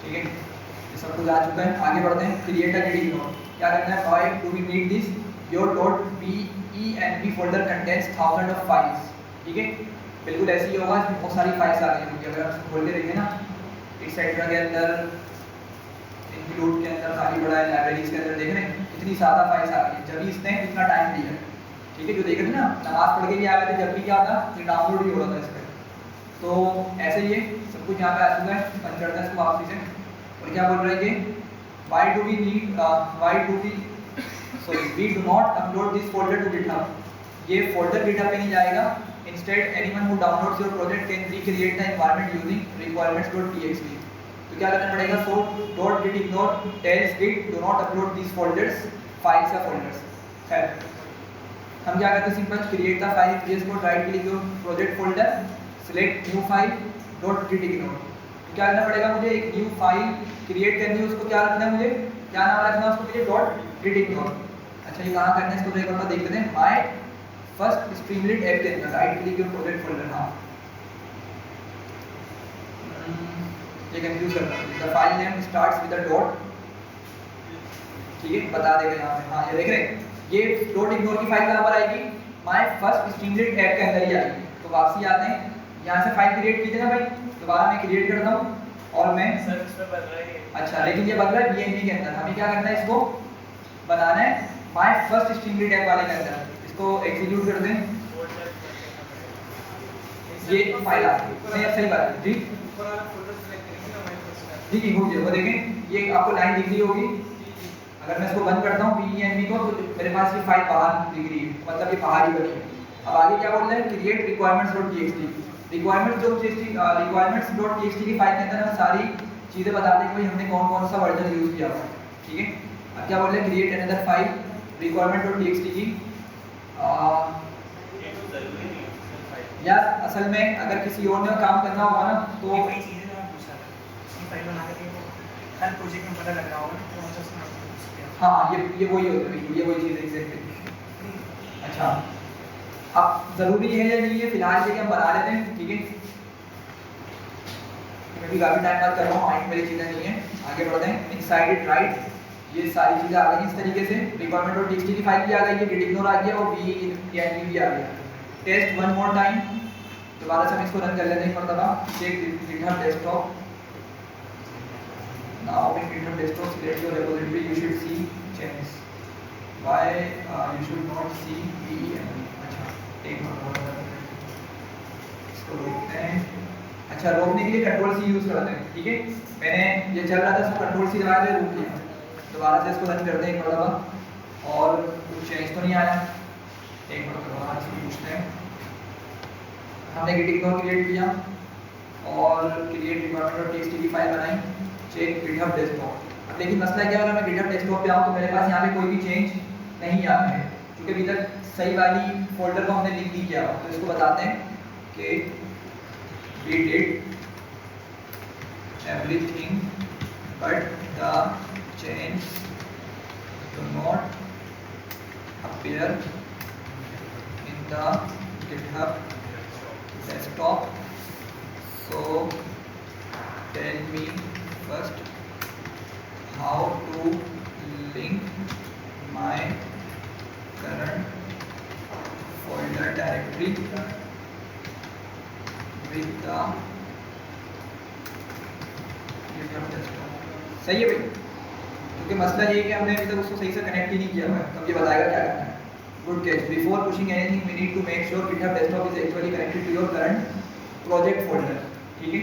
[SPEAKER 1] ठीक है। ये सब कुछ आ चुका है, आगे बढ़ते हैं। क्रिएट अ GDB नोड, क्या करना है, why do we need this, your .benv folder contains thousand of files, ठीक है। बिल्कुल ऐसे ही होगा, इसमें बहुत सारी फाइल्स आ गई होंगी, अगर आप खोल के देखें ना, एक्सेट्रा के अंदर, इंक्लूड के अंदर खाली पड़ा है, लाइब्रेरीज के अंदर, देख रहे हैं कितनी ज़्यादा फाइल्स आ गई है, जब भी इसने इतना टाइम दिया, ठीक है। जो देख रहे थे ना, नमाज पढ़ के भी आ गए थे, जब भी क्या था, ये डाउनलोड भी हो रहा था इस पर, तो ऐसे ही सब कुछ यहाँ पे आ चुका है। बंद करते हैं इसको वापसी से। और क्या बोल रहे हैं ये, why do we do not upload this folder to GitHub, ये फोल्डर गिटहब पे नहीं जाएगा। Instead anyone who downloads your project can recreate the environment using requirements.txt, तो क्या करना पड़ेगा, so .git ignore tells git do not upload these folders, files या फोल्डर्स। खैर हम क्या करते हैं, simple create the file VS Code, right click your project folder, select new file .git ignore, तो क्या करना पड़ेगा मुझे, एक न्यू फाइल क्रिएट करनी है, उसको क्या रखना है मुझे, क्या नाम रखना है उसको मुझे, .git ignore। अच्छा ये कहाँ करना है, इसको एक बार देख लेते हैं। माय फर्स्ट स्ट्रीमलेट ऐप के अंदर right click your project folder, हाँ ये कंफ्यूज करता है, the file name starts with a dot, ठीक है, बता देगा यहाँ पे, हाँ ये देख रहे हैं, ये .ignore की फाइल कहाँ पर आएगी, माय फर्स्ट स्ट्रीमलेट ऐप के अंदर ही आएगी। तो वापसी आते हैं, यहाँ से फाइल क्रिएट की थी ना भाई, दोबारा मैं क्रिएट करता हूँ, और मैं
[SPEAKER 3] सर इसमें बदल रहा है।
[SPEAKER 1] अच्छा लेकिन ये बदला है BNB के अंदर, हमें क्या करना है, इसको बनाना है माय फर्स्ट स्ट्रीमलेट ऐप वाले के अंदर, इसको एग्जीक्यूट कर दें, ये फाइल आ गई, नहीं अब सही बात है जी, ठीक है हो गया, वो देखें ये आपको लाइन दिख रही होगी, अगर मैं इसको बंद करता हूँ BNB को, तो मेरे पास ये फाइल बाहर दिख रही है, मतलब ये बाहर ही बनी है। अब आगे क्या बोल रहे हैं, क्रिएट requirements.txt, requirements.txt की फाइल के अंदर हम सारी चीज़ें बता दें कि भाई हमने कौन कौन सा वर्जन यूज़ किया हुआ है, ठीक है। अब क्या बोल रहे हैं, क्रिएट अनदर फाइल requirement.txt की, यार असल में अगर किसी और ने काम करना होगा ना, तो
[SPEAKER 3] वही चीज़ें जो मैं पूछ रहा था, उसकी फाइल बना के वो हर प्रोजेक्ट में पता लग रहा होगा, तो मतलब उसमें आपको पूछ लिया।
[SPEAKER 1] हाँ ये वही होता है, बिल्कुल ये वही चीज़ है एग्जैक्टली। अच्छा अब ज़रूरी है या नहीं है, फिलहाल ये हम बना लेते हैं, ठीक है। मैं भी काफ़ी टाइम बाद कर रहा हूँ, माइंड मेरी चीज़ें नहीं है, आगे बढ़ते हैं। इनसाइड इट राइट, ये सारी चीज़ें आ गई इस तरीके से, requirement.txt की फाइल भी आ गई है, git ignore आ गया, और BNB भी आ गया। टेस्ट वन मोर टाइम, दोबारा से हम इसको रन कर लेते हैं एक मरतबा, check GitHub desktop, now in GitHub desktop select your repository, you should see changes, why you should not see BENB, अच्छा एक मरतबा इसको रोकते हैं। अच्छा रोकने के लिए Ctrl+C यूज़ करते हैं, ठीक है। मैंने ये चल रहा था, इसको Ctrl+C दबा के रोक दिया, दोबारा से इसको रन करते हैं एक मरतबा, और कुछ चेंज तो नहीं आया, एक मिनट दोबारा इसको पूछते हैं। हमने git ignore क्रिएट किया और क्रिएट requirement.txt की फाइल बनाई, चेक GitHub डेस्कटॉप। अब लेकिन मसला क्या है, अगर मैं GitHub डेस्कटॉप पे आऊँ तो मेरे पास यहाँ पे कोई भी चेंज नहीं आता है, क्योंकि अभी तक सही वाली फोल्डर को हमने लिंक नहीं किया। तो इसको बताते हैं कि we did everything but the change do not appear in the GitHub desktop, so tell me first how to link my current folder directory repository with the GitHub desktop। सही है भाई, क्योंकि मसला ये है कि हमने अभी तक उसको सही से कनेक्ट ही नहीं किया हुआ है, तो ये बताएगा क्या करना है। Good catch, before pushing anything we need to make sure GitHub desktop is actually connected to your current project folder। ठीक है,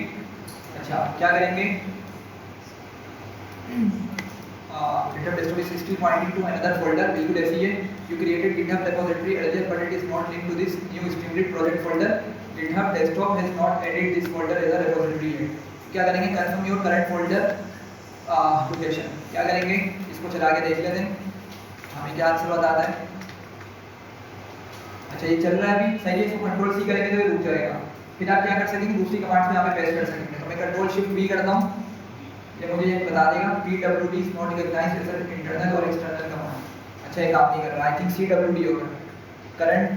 [SPEAKER 1] अच्छा क्या करेंगे, GitHub desktop is still pointing to another folder, बिल्कुल ऐसी है। You created GitHub repository earlier but it is not linked to this new Streamlit project folder। GitHub desktop has not added this folder as a repository yet। क्या करेंगे, confirm your current folder location. क्या करेंगे, इसको चला के देख लेते हैं हमें क्या आंसर बताता है। अच्छा ये चल रहा है अभी, सही है। इसको कंट्रोल सी करेंगे तो ये रुक जाएगा, फिर आप क्या कर सकेंगे, दूसरी कमांड्स में यहाँ पे पेस्ट कर सकेंगे। तो मैं कंट्रोल शिफ्ट वी करता हूँ, ये मुझे ये बता देगा pwd is not recognized as an internal or external command। अच्छा ये काम नहीं कर रहा, आई थिंक cwd होगा, करंट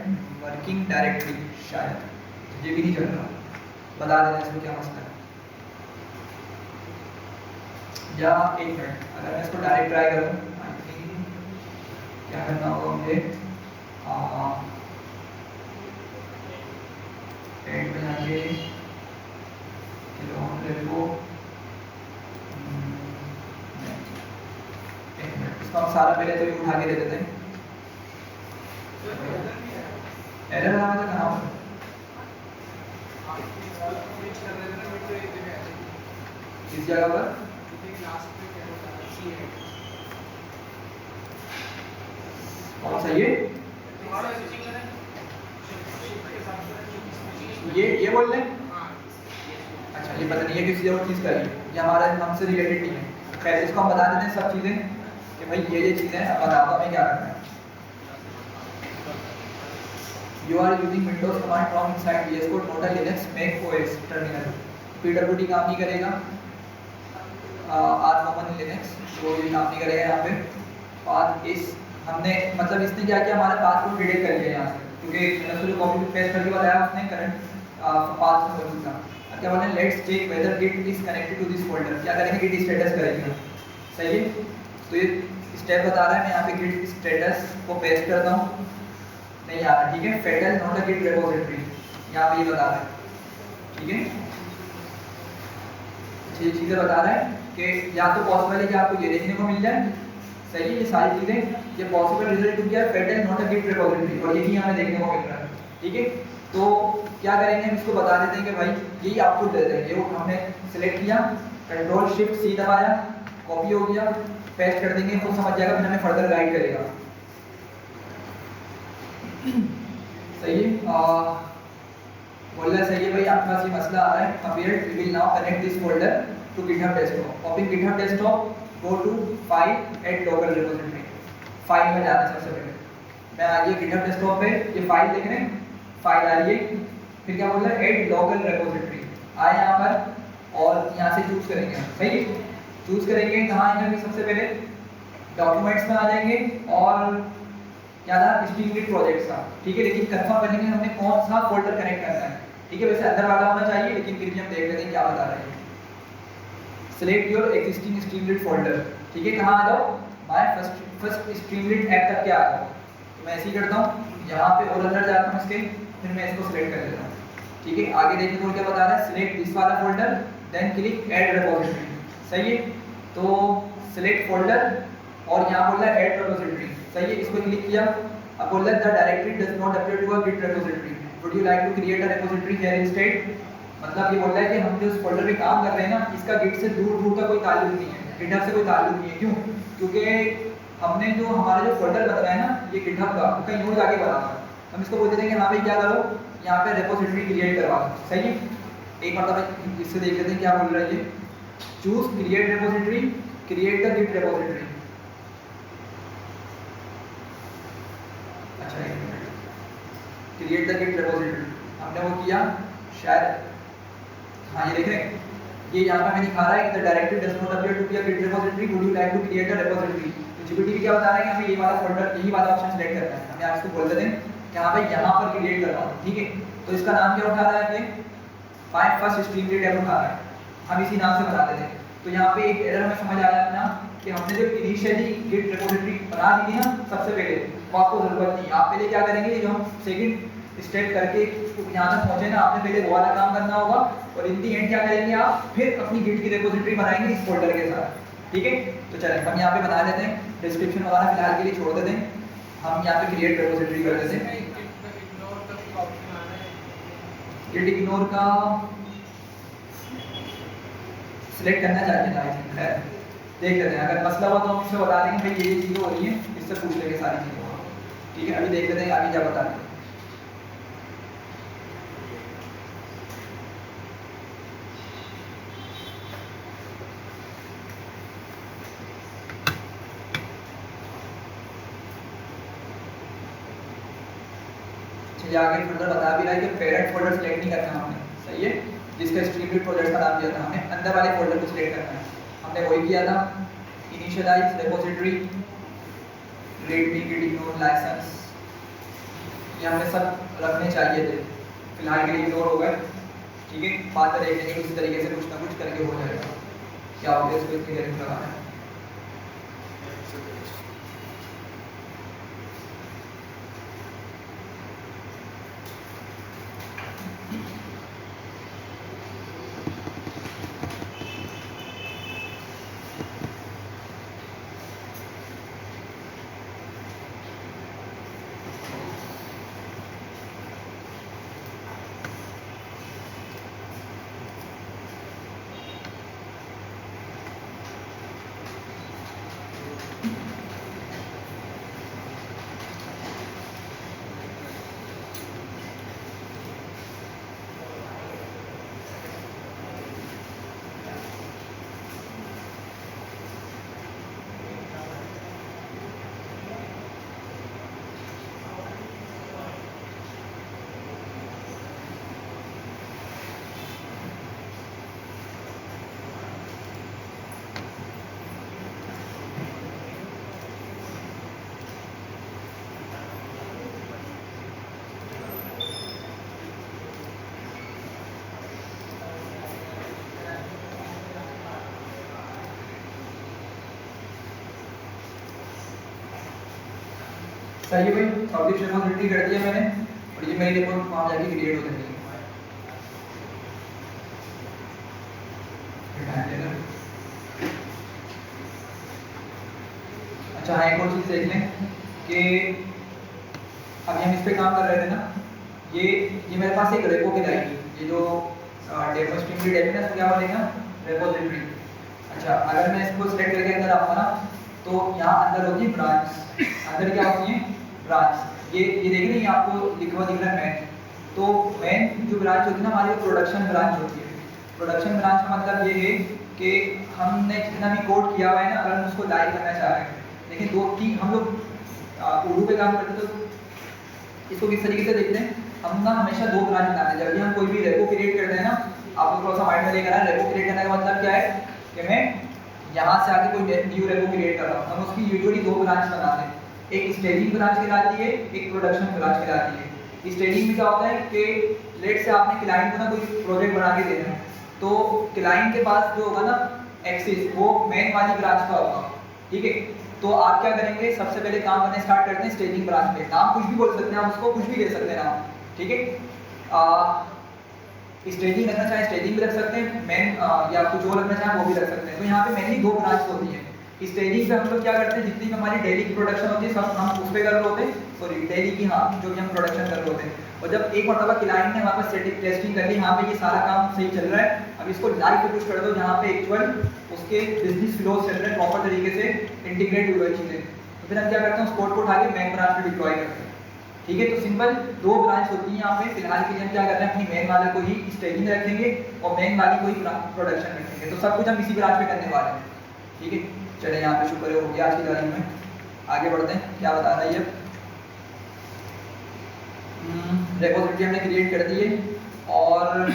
[SPEAKER 1] वर्किंग डायरेक्टरी, शायद ये भी नहीं चल रहा। बता देना इसमें क्या मसला है, या एक मिनट, अगर मैं इसको डायरेक्ट ट्राई करूँ, आई थिंक क्या करना होगा मुझे, एड में जाके रेपो, इसको हम सारा पहले तो उठा के दे देते हैं। एरर आ रहा था कहाँ पर, किस जगह पर, कौन सा ये बोल रहे हैं। अच्छा ये पता नहीं है किसी और चीज़ का है, ये हमारा हमसे रिलेटेड नहीं है। खैर इसको हम बता देते हैं सब चीज़ें कि भाई ये चीज़ें हैं, अब बताओ हमें क्या करना है। You are using Windows command from inside VS Code, not a Linux Mac OS terminal। pwd काम नहीं करेगा, R common Linux वो भी काम नहीं करेगा यहाँ पे। पाथ इस हमने मतलब इसने क्या किया, हमारे पाथ को डिलीट कर लिया यहाँ से, क्योंकि मैंने उसको जो कॉपी पेस्ट करके बताया उसने करंट पाथ में मौजूद था। क्या बोलते हैं, let's check whether git is connected to this folder. क्या करेंगे, गिट स्टेटस करेंगे, सही है। तो ये स्टेप बता रहा है, मैं यहाँ पे गिट स्टेटस को पेस्ट करता हूँ, नहीं आ रहा, ठीक है। Fatal not a git repository, यहाँ पे ये बता रहा है, ठीक है। ये चीज़ें बता रहा है कि या तो पॉसिबल है कि आपको ये देखने को मिल जाए, सही है। ये सारी चीज़ें, ये पॉसिबल रिजल्ट क्या है, fatal not a git repository, और यही हमें देखने को मिल रहा है, ठीक है। तो क्या करेंगे, हम इसको बता देते हैं कि भाई यही आउटपुट दे देंगे। वो हमने सेलेक्ट किया, कंट्रोल शिफ्ट सी दबाया, कॉपी हो गया, पेस्ट कर देंगे, तो समझ जाएगा, फिर हमें फर्दर गाइड करेगा, सही है। बोल रहा सही है भाई, आपके पास ये मसला आ रहा है। Appear we will now connect this folder to GitHub desktop। Open GitHub desktop, go to file at local repository. File में जाना सबसे पहले, मैं आ गया GitHub desktop पे, ये फाइल देख रहे हैं, फाइल आ रही है। फिर क्या बोल रहा है, एड लोकल रिपोजिटरी, आए यहाँ पर और यहाँ से चूज करेंगे, सही है। चूज करेंगे कहाँ आएंगे, सबसे पहले डॉक्यूमेंट्स में आ जाएंगे और क्या था, स्ट्रीमलिट प्रोजेक्ट्स का, ठीक है। लेकिन कंफर्म करने के लिए हमने कौन सा फोल्डर कनेक्ट करना है, ठीक है। वैसे अंदर वाला होना चाहिए, लेकिन फिर भी हम देख लेते हैं क्या बता रहे हैं। सेलेक्ट योर एक्जिस्टिंग स्ट्रीमलिट फोल्डर, ठीक है। कहाँ आ जाओ, माय फर्स्ट स्ट्रीमलिट ऐप तक क्या आ जाओ, तो मैं ऐसे ही करता हूँ, यहाँ पे और अंदर जाता हूँ इसके, फिर मैं इसको सिलेक्ट कर लेता हूँ, ठीक है। आगे देखने को क्या बता रहा है, सिलेक्ट दिस वाला folder then click add repository, सही है। तो सिलेक्ट फोल्डर और यहाँ बोल रहा है ऐड रिपोजिटरी, सही है। इसको क्लिक किया, अब बोल रहा है the directory does not appear to a git repository, would you like to create a repository here instead. मतलब ये बोल रहा है कि हम जो उस फोल्डर पे काम कर रहे हैं ना, इसका गिट से दूर दूर का कोई ताल्लुक नहीं है, गिटहब से कोई ताल्लुक नहीं है। क्यों, क्योंकि हमने जो हमारा जो फोल्डर बनाया है ना, ये गिटहब का कहीं और जाके बना था। हम इसको बोलते थे कि हाँ भाई क्या करो, यहाँ पे रिपोजिटरी क्रिएट करवा दो, सही है। एक मतलब इससे देख लेते हैं क्या बोल रहा है ये, choose create repository, create the git repository. अच्छा एक minute, create the git repository हमने वो किया शायद, हाँ ये देख रहे हैं, ये यहाँ पे हमें दिखा रहा है कि the directory does not appear to be a git repository, would you like to create a repository. तो जीपीटी क्या बता रहा है कि हमें ये वाला फोल्डर, यही वाला ऑप्शन सेलेक्ट करना है। हमें आपको बोल देते हैं कि हाँ भाई यहाँ पर क्रिएट करवा दो, ठीक है। तो इसका नाम क्या उठा रहा है, ये फाइल फर्स्ट स्ट्रीमलिट ऐप उठा रहा है, हम इसी नाम से बता देते हैं। तो यहाँ पे एक एरर हमें समझ आया अपना कि हमने जो इनिशियली गिट रिपोजिटरी बना दी थी ना सबसे पहले, वो आपको जरूरत नहीं है। आप पहले क्या करेंगे, जो हम सेकंड स्टेप करके यहाँ तक पहुँचे ना, आपने पहले वो वाला काम करना होगा और इन दी एंड क्या करेंगे आप, फिर अपनी गिट की रिपोजिटरी बनाएंगे इस फोल्डर के साथ। ठीक है, तो चलें हम यहाँ पे बना लेते हैं, डिस्क्रिप्शन वगैरह फिलहाल के लिए छोड़ देते हैं, हम यहाँ पे क्रिएट रिपोजिटरी कर देते हैं। गिट इग्नोर का सिलेक्ट करना चाहिए था, आई थिंक। है, देख लेते हैं, अगर मसला हुआ तो हम इससे बता देंगे भाई ये चीज़ें हो रही हैं, इससे पूछ लेंगे सारी चीज़ें। ठीक है, अभी देख लेते हैं आगे क्या बता रहे हैं। चलिए आगे फर्दर बता भी रहा है कि पेरेंट फोल्डर सेलेक्ट नहीं करना हमने, सही है, जिसका स्ट्रीमलीट प्रोजेक्ट का नाम दिया था हमने, अंदर वाले फोल्डर को सिलेक्ट करना है। हमने वही किया था, initialize repository readme git ignore license, ये हमने सब रखने चाहिए थे, फिलहाल के लिए इग्नोर हो गए। ठीक है, बाद में देख लेंगे उसी तरीके से कुछ ना कुछ करके हो जाएगा। क्या हो गया, इसको इतनी देर में लगाना है। सही है भाई, पब्लिश रिपोजिटरी कर दिया मैंने और ये मेरी रिपोर्ट वहाँ जाके क्रिएट हो जाएगी। अच्छा हाँ, एक और चीज़ देख लें कि अभी हम इस पे काम कर रहे थे ना, ये मेरे पास एक रेपो की लाएगी, ये जो डेमो स्ट्रीमलीट है ना, इसको क्या बोलेंगे रिपोजिटरी। अच्छा, अगर मैं इसको सिलेक्ट करके अंदर आऊँगा ना, तो यहाँ अंदर होती है ब्रांच, अंदर क्या होती है ब्रांच, ये देख रहे हैं आपको लिखा हुआ दिख रहा है मैन। तो मैन जो ब्रांच होती है ना हमारी, वो प्रोडक्शन ब्रांच होती है। प्रोडक्शन ब्रांच का मतलब ये है कि हमने जितना भी कोड किया हुआ है ना, अगर हम उसको लाइव करना चाह रहे हैं, लेकिन दो तीन हम लोग उर्दू पे काम करते तो इसको किस तरीके से देखते हैं, हम ना हमेशा दो ब्रांच बनाते हैं। जब भी हम कोई भी रेपो क्रिएट करते हैं ना, आपको थोड़ा सा माइंड में लेकर आए, रेपो क्रिएट करने का मतलब क्या है कि मैं यहाँ से आगे कोई न्यू रेपो क्रिएट कर रहा हूँ, हम उसकी यूजुअली दो ब्रांच बनाते हैं, एक स्टेजिंग ब्रांच कहलाती है, एक प्रोडक्शन ब्रांच कहलाती है। स्टेजिंग में क्या होता है कि लेट से आपने क्लाइंट को ना कोई प्रोजेक्ट बना के देना है, तो क्लाइंट के पास जो होगा ना एक्सेस, वो मेन वाली ब्रांच का होगा। ठीक है, तो आप क्या करेंगे, सबसे पहले काम करने स्टार्ट करते हैं स्टेजिंग ब्रांच पे। नाम कुछ भी बोल सकते हैं आप उसको, कुछ भी दे सकते हैं नाम। ठीक है, स्टेजिंग रखना चाहे स्टेजिंग भी रख सकते हैं, मेन या कुछ और रखना चाहे वो भी रख सकते हैं। तो यहाँ पे मेनली दो ब्रांच होती है। स्टेजिंग पे हम लोग क्या करते हैं, जितनी भी हमारी डेली की प्रोडक्शन होती है सब हम उस पर कर रहे होते हैं, सॉरी डेली की, हाँ, जो भी हम प्रोडक्शन कर रहे होते हैं। और जब एक मरतबा क्लाइंट ने वहाँ पर सेटिंग टेस्टिंग कर ली, यहाँ पे ये सारा काम सही चल रहा है, अब इसको लाइव पे पुश कर दो जहाँ पे एक्चुअल उसके बिजनेस फ्लो चल रहे हैं प्रॉपर तरीके से, इंटीग्रेट हुई चीज़ें। तो फिर हम क्या करते हैं, उस कोड को उठा के मेन ब्रांच पे डिप्लॉय करते हैं। ठीक है, तो सिंपल दो ब्रांच होती है यहाँ पे। फिलहाल के लिए हम क्या कर रहे हैं, अपनी मेन वाले को ही स्टेजिंग रखेंगे और मेन वाली को ही प्रोडक्शन रखेंगे। तो सब कुछ हम इसी ब्रांच पे करने वाले हैं। ठीक है, चले यहाँ पे शुक्र हो गया आज की तारीख में। आगे बढ़ते हैं, क्या बता रहा है ये, रिपोजिटरी हमने क्रिएट कर दी है और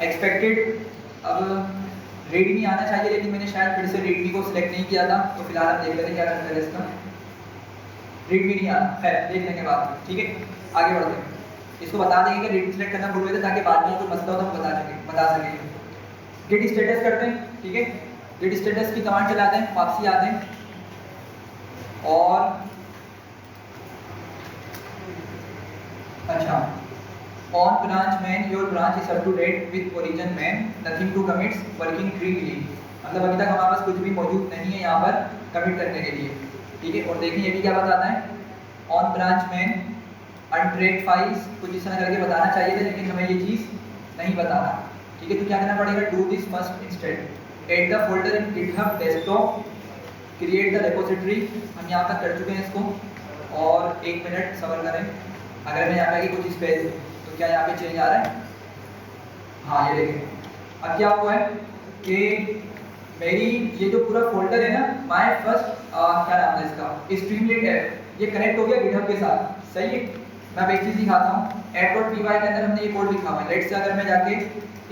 [SPEAKER 1] एक्सपेक्टेड अब रेडमी आना चाहिए, लेकिन मैंने शायद फिर से रेडमी को सिलेक्ट नहीं किया था, तो फिलहाल हम देख लेते हैं क्या करते हैं इसका। रेडमी नहीं आना है, देख लेंगे बाद में। ठीक है, आगे बढ़ते हैं, इसको बता देंगे कि रेडमी सिलेक्ट करना भूल गए थे, ताकि बाद में कोई मसला हो तो हम बता सकेंगे। गेट स्टेटस करते हैं। ठीक है, गेट स्टेटस की कमांड चलाते हैं, वापसी आते हैं और अच्छा, on branch main your branch is up to date with origin main, nothing to commits, working tree clean. मतलब अभी तक हमारे पास कुछ भी मौजूद नहीं है यहाँ पर कमिट करने के लिए, ठीक है। और देखिए ये भी क्या बताता है, ऑन ब्रांच मैन अनट्रेक्ड फाइल्स, कुछ इस तरह करके बताना चाहिए था लेकिन हमें ये चीज़ नहीं बताना, ठीक है। तो क्या करना पड़ेगा, do this first instead, add the folder in GitHub desktop, create the repository. हम यहाँ तक कर चुके हैं इसको, और 1 मिनट सबर करें। अगर मैं यहाँ पे कुछ स्पेस दूँ तो क्या यहाँ पे चेंज आ रहा है? हाँ ये देखें, अब क्या हुआ है कि मेरी ये जो पूरा फोल्डर है ना, माय फर्स्ट क्या नाम है इसका, स्ट्रीमलीट ऐप, ये कनेक्ट हो गया गिटहब के साथ, सही है। मैं अब एक चीज़ दिखाता हूँ, app.py के अंदर हमने ये कोड लिखा हुआ है। लेट्स से अगर मैं जाके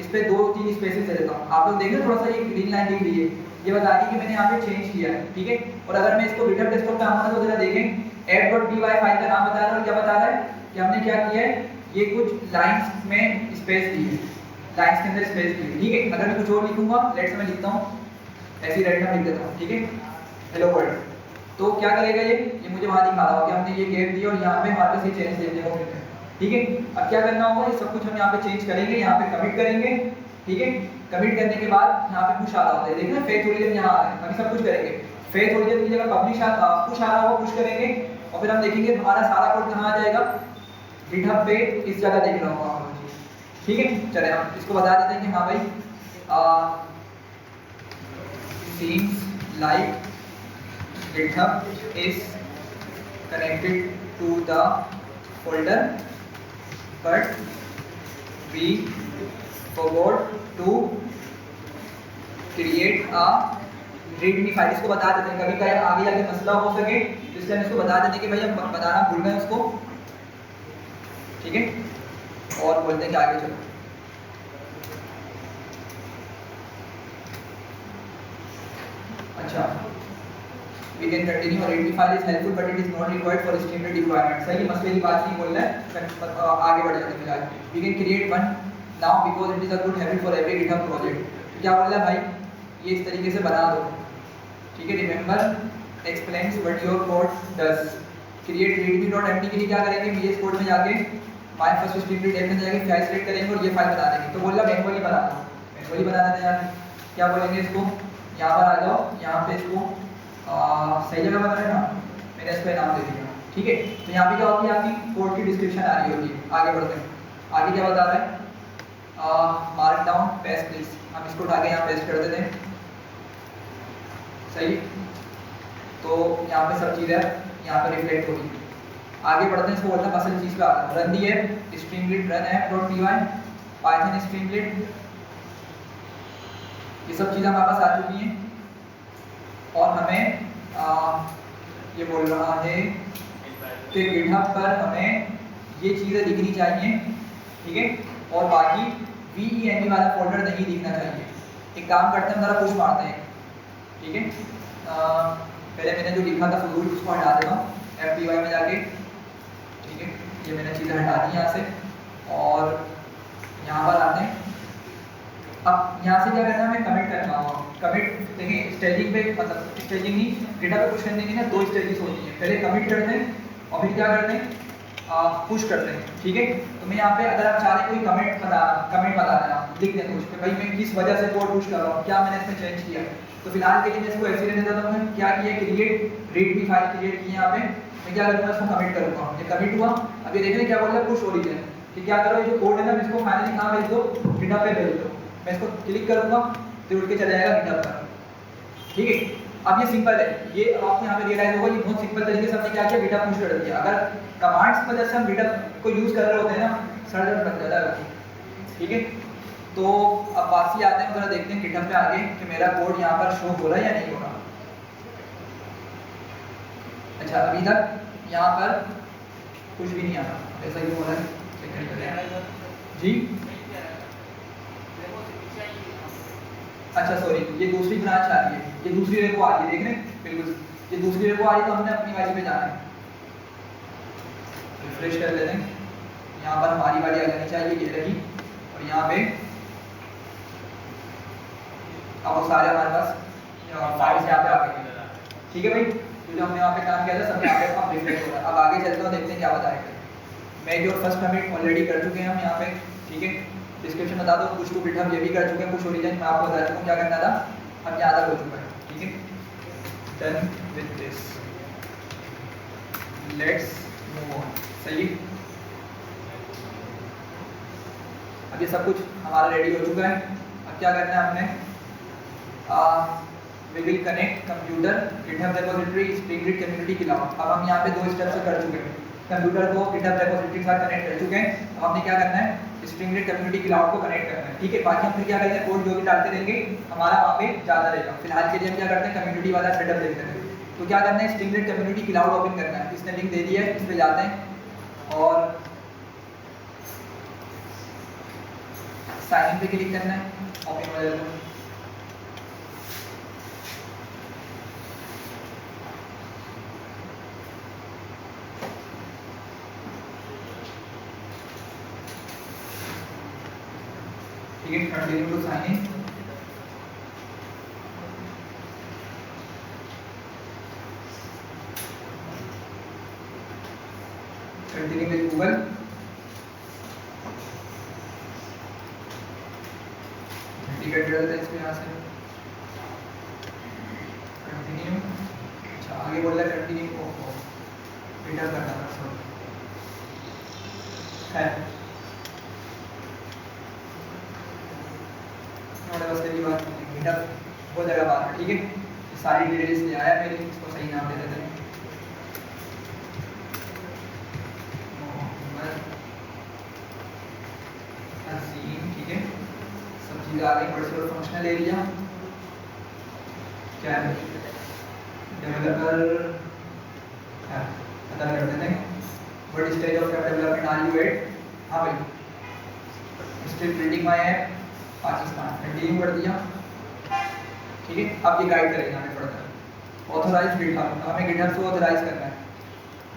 [SPEAKER 1] इस पे 2-3 स्पेसेस दे देता हूँ, आप लोग देखें थोड़ा सा ये ग्रीन लाइन दिख रही है, ये बता रही है कि मैंने यहाँ पे चेंज किया है, ठीक है। और अगर मैं इसको गिटहब डेस्कटॉप पे आऊँगा तो जरा देखें, app.py फाइल का नाम बता रहा है और क्या बता रहा है कि हमने क्या किया है, ये कुछ लाइंस में स्पेस दी है, लाइंस के अंदर स्पेस दी है, ठीक है। अगर मैं कुछ और लिखूंगा, लेट्स से मैं लिखता हूँ ऐसी रैंडम लिख देता हूँ, ठीक है, हेलो वर्ल्ड, तो क्या करेगा ये मुझे वहाँ दिखा रहा हो कि हमने ये गैप दिया और यहाँ पे हमारे पास ये चेंज देखने को मिलता है, ठीक है। अब क्या करना होगा, ये सब कुछ हम यहाँ पे चेंज करेंगे, यहाँ पे कमिट करेंगे, ठीक है। कमिट करने के बाद यहाँ पे पुश आ रहा होता है, देखना फेथ ओरिजिन यहाँ आ रहा है, अभी सब कुछ करेंगे। फेथ ओरिजिन की जगह पब्लिश पुश आ रहा होगा, पुश करेंगे और फिर हम देखेंगे हमारा सारा कोड कहाँ आ जाएगा, गिटहब पे इस जगह देख रहा होगा, ठीक है। चले हम इसको बता देते हैं कि हाँ भाई seems like GitHub is connected to the folder but we forgot to create a readme file। इसको बता देते हैं, कभी कभी आगे जाके मसला हो सके तो इसलिए हम इसको बता देते हैं कि भाई हम बताना भूल गए उसको, ठीक है। और बोलते हैं कि आगे चलो, अच्छा we can continue, और readme file is helpful but it is not required for streamlit deployment। सही, मसले की बात नहीं बोल रहा है, आगे बढ़ जाते हैं फिलहाल। we can create one now because it is a good habit for every GitHub project। तो क्या बोल रहा है भाई, ये इस तरीके से बना दो, ठीक है। remember explains what your code does। create readme.md के लिए क्या करेंगे, VS Code में जाके my first streamlit app में जाके फाइल सेलेक्ट करेंगे और ये फाइल बना देंगे। तो बोल रहा बंगाली बना दो, बंगाली बना देते हैं यार, क्या बोलेंगे इसको, यहाँ पर आ जाओ, यहाँ पे इसको सही जगह बना है ना, मैंने इसको नाम दे दिया, ठीक है। तो यहाँ पे क्या होती है, आपकी कोड की डिस्क्रिप्शन आ रही होगी। आगे बढ़ते हैं, आगे क्या बता रहा है, मार्क डाउन पेस्ट प्लीज, हम इसको उठा के यहाँ पेस्ट कर देते हैं, सही। तो यहाँ पे सब चीज़ें यहाँ पे रिफ्लेक्ट होगी। आगे बढ़ते हैं, इसको बोलते हैं असल चीज़ पे आता है, रन दी है स्ट्रीमलीट रन app.py पाइथन स्ट्रीमलीट, ये सब चीज़ें हमारे पास आ चुकी हैं। और हमें ये बोल रहा है कि गिटहब पर हमें ये चीज़ें दिखनी चाहिए, ठीक है। और बाकी VENV वाला फोल्डर नहीं दिखना चाहिए। एक काम करते हैं, ज़रा पुश मारते हैं, ठीक है। पहले मैंने जो लिखा था फजूल उसको हटा देता हूँ FPY में जाके, ठीक है। ये मैंने चीज़ें हटा दी यहाँ से और यहाँ पर आते हैं। अब यहाँ से क्या करना है, हमें कमिट करना होगा। कमिट देखिए स्टेजिंग पे, मतलब स्टेजिंग नहीं, डेटा पे पुश करने की ना 2 स्टेजेस होती हैं, पहले कमिट करते हैं और फिर क्या करते हैं, पुश करते हैं, ठीक है। तो मैं यहाँ पे अगर आप चाह रहे कोई कमिट बता देना, लिख दें कुछ कि भाई मैं किस वजह से कोड पुश कर रहा हूँ, क्या मैंने इसमें चेंज किया। तो फिलहाल के लिए मैं इसको ऐसे रहने देता हूँ, क्या किया, क्रिएट रीडमी फाइल क्रिएट की, यहाँ पे मैं क्या करूँगा, इसको कमिट करूँगा। ये कमिट हुआ, अब ये देख रहे क्या बोल रहा है, पुश ओरिजिन, कि क्या करो, ये जो कोड है ना इसको फाइनली कहाँ भेज दो, गिटहब पे भेज दो। मैं इसको क्लिक करूँगा तो उठ के चला जाएगा गिटहब पर, ठीक है। अब ये सिंपल है, ये आपको यहाँ पे रियलाइज होगा, ये बहुत सिंपल तरीके से हमने क्या किया, गिटहब पुश कर दिया। अगर कमांड्स की वजह से हम गिटहब को यूज़ कर रहे होते हैं ना, सर दर्द बन जाता है, ठीक है। तो अब वापसी आते हैं, जरा देखते हैं गिटहब पे आगे कि मेरा कोड यहाँ पर शो हो रहा है या नहीं हो रहा। अच्छा अभी तक यहाँ पर कुछ भी नहीं आ रहा, ऐसा क्यों हो रहा है जी। अच्छा सॉरी, ये दूसरी ब्रांच आ रही है, ये दूसरी रेको आ रही है, देख रहे हैं बिल्कुल, ये दूसरी रेको आ रही है, तो हमने अपनी वाली पे जाना है। रिफ्रेश कर लेते हैं, यहाँ पर हमारी वाली आ जानी चाहिए, ये रही। और यहाँ पे अब वो सारे हमारे पास फाइल्स यहाँ पे आ गए, ठीक है भाई। तो जो हमने यहाँ पे काम किया था सब यहाँ पे अब रिफ्रेश हो रहा है। अब आगे चलते हैं, देखते हैं क्या बताएगा। Make your first commit already कर चुके हैं हम यहाँ पे, ठीक है। डिस्क्रिप्शन बता दो, कुछ टू गिटहब ये भी कर चुके हैं, कुछ ओरिजिन मैं आपको बता चुका हूँ क्या करना था, अब यहाँ तक हो चुका है, ठीक है। Done with this, let's move on. सही, अब ये सब कुछ हमारा रेडी हो चुका है। अब क्या करना है हमने, we will connect computer GitHub repository spring community cloud. अब हम यहाँ पे 2 स्टेप से कर चुके हैं, कंप्यूटर को गिटहब रिपोजिटरी के साथ कनेक्ट कर चुके हैं। अब हमने क्या करना है, स्प्रिंग कम्युनिटी क्लाउड को कनेक्ट करना है, ठीक है। बाकी हम फिर क्या करेंगे, कोड जो भी डालते रहेंगे हमारा वहाँ पे ज़्यादा रहेगा। फिलहाल के लिए हम क्या करते हैं, कम्युनिटी वाला सेटअप देखते हैं। तो क्या करना है, स्प्रिंग कम्युनिटी क्लाउड ओपन करना है, इसने लिंक दे दिया है, इस पर जाते हैं और साइन इन पे क्लिक करना है, ओपन हो जाएगा। ठीक है, continue to sign in. Continue with Google. Ticket डालते हैं इसमें यहाँ से, कंटिन्यू। अच्छा आगे बोल रहा है कंटिन्यू, ओहो एंटर करना था सब है, बस तेरी बात गिटहब हो जाएगा बाद में, ठीक है। सारी डिटेल्स ले आया मेरी, इसको सही नाम दे देते हैं, ठीक है। सब चीज़ें आ गई, पर्सनल फंक्शनल एरिया क्या है, डेवलपर पता कर देते हैं। What stage of development are you at, हाँ भाई still building my app Pakistan, continue कर दिया, ठीक है। अब ये गाइड करेगा हमें फर्दर, ऑथराइज गिटहब, हमें गिटहब से ऑथराइज करना है।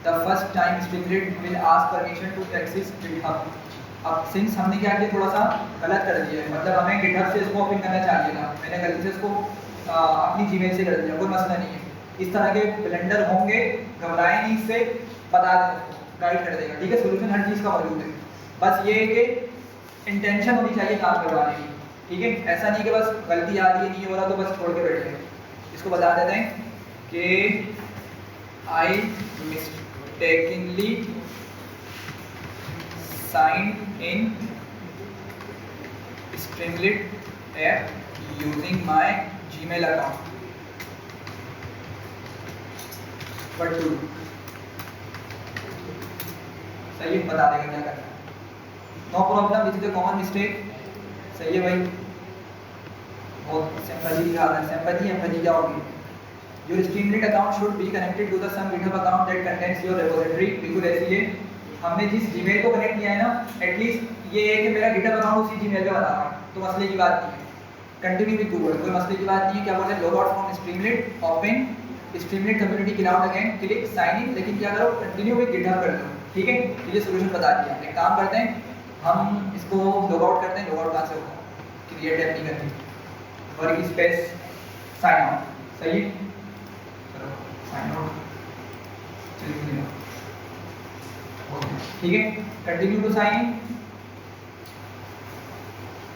[SPEAKER 1] The first time Streamlit will ask permission to access GitHub. अब सिंस हमने क्या किया, थोड़ा सा गलत कर दिया है, मतलब हमें गिटहब से इसको ओपन करना चाहिए था, मैंने गलती से इसको अपनी जीमेल से कर दिया, कोई मसला नहीं है। इस तरह के ब्लेंडर होंगे, घबराएं नहीं, इससे बता दें, गाइड कर देगा, ठीक है। सोल्यूशन हर चीज़ का मौजूद है, बस ये है कि इंटेंशन होनी चाहिए काम करवाने की, ठीक है। ऐसा नहीं कि बस गलती आ रही है, नहीं हो रहा तो बस छोड़ के बैठे हैं। इसको बता देते हैं कि आई mistakenly signed in Stringlit app using my Gmail account. What to do? सही है, बता देगा क्या करना है। No problem, this is a common mistake. सही है भाई, बहुत सिंपल ही लिखा है, सिंपल क्या होगी। Your Stringlit account should be connected to the some GitHub account that contains your repository। बिल्कुल ऐसी है, हमने जिस जीमेल को कनेक्ट किया है ना, एटलीस्ट ये है कि मेरा गिटहब अकाउंट उसी जीमेल पे बना हुआ है, तो मसले की बात नहीं है। कंटिन्यू विद गूगल, कोई मसले की बात नहीं है। क्या बोल रहे हैं, log out from Streamlit, open Streamlit community cloud again, click sign in, लेकिन क्या करो, कंटिन्यू विद गिटहब कर दो, ठीक है। ये सोल्यूशन बता दिया। एक काम करते हैं, हम इसको लॉग आउट करते हैं। लॉग आउट कहाँ से होगा, क्रिएट ऐप नहीं करती, वर्क स्पेस साइन आउट, सही। चलो साइन आउट, चलिए ठीक है। कंटिन्यू टू साइन इन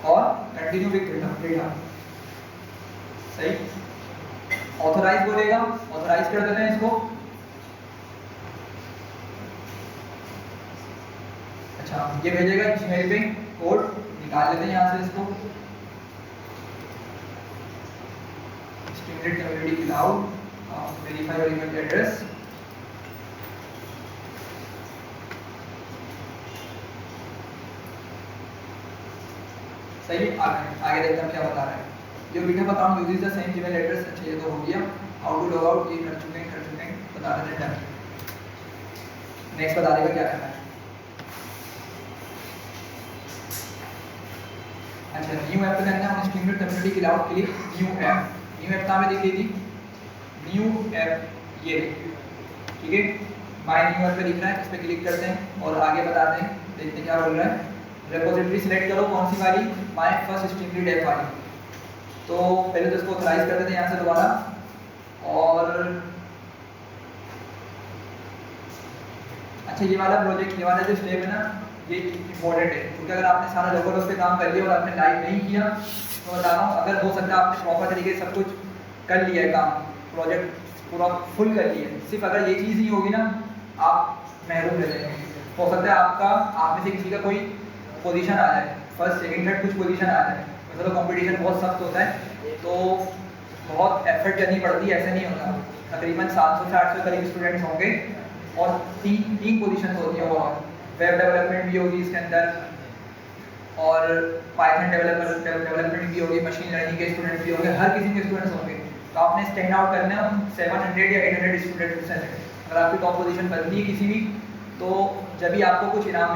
[SPEAKER 1] और कंटिन्यू विद गिटहब, सही। ऑथराइज बोलेगा, ऑथराइज कर देते हैं इसको। अच्छा ये भेजेगा जीमेल पे कोड, निकाल लेते हैं यहाँ से इसको। Streamlit community cloud, verify your email address. सही, आगे देखते हैं क्या बता रहा है। Your GitHub account uses the same Gmail address. अच्छा ये तो हो गया। हाउ टू लॉग आउट, ये कर चुके हैं, बता देते हैं। नेक्स्ट बता देगा क्या करना है। अच्छा न्यू ऐप पे करना है, स्ट्रिंगलेट कम्युनिटी क्लाउड के लिए न्यू ऐप। न्यू ऐप कहाँ पे दिख रही थी, न्यू ऐप ये, ठीक है। माय न्यू ऐप पे दिख रहा है, इस पर क्लिक करते हैं और आगे बताते हैं, देखते हैं क्या बोल रहा है। रिपोजिटरी सिलेक्ट करो, कौन सी वाली, माय फर्स्ट स्ट्रिंगलेट ऐप वाली। तो पहले तो इसको ऑथराइज कर देते हैं यहाँ से दोबारा, और अच्छा ये वाला प्रोजेक्ट, ये वाला जो स्टेप है ना, ये इम्पोर्टेंट है, क्योंकि अगर आपने सारा लोकल उस पर काम कर लिया और आपने लाइव नहीं किया तो बता रहा हूँ, अगर हो सकता है आपने प्रॉपर तरीके से सब कुछ कर लिया है, काम प्रोजेक्ट पूरा फुल कर लिया है, सिर्फ अगर ये चीज़ नहीं होगी ना आप महरूम रह जाएंगे। हो सकता है आपका आप में से किसी का कोई पोजीशन आ जाए, फर्स्ट सेकंड थर्ड कुछ पोजीशन आ जाए, मतलब कंपटीशन बहुत सख्त होता है तो बहुत एफर्ट करनी पड़ती है, ऐसा नहीं होता। तकरीबन 700 से 800 करीब स्टूडेंट्स होंगे और तीन पोजीशन होती है ओवरऑल, वेब डेवलपमेंट भी होगी इसके अंदर और पाइथन डेवलपमेंट भी होगी, मशीन लर्निंग के स्टूडेंट भी होंगे, हर किसी के स्टूडेंट्स होंगे। तो आपने स्टैंड आउट करना है 700 या 800 स्टूडेंट से। अगर आपकी टॉप पोजीशन बनती है किसी भी तो जब भी आपको कुछ इनाम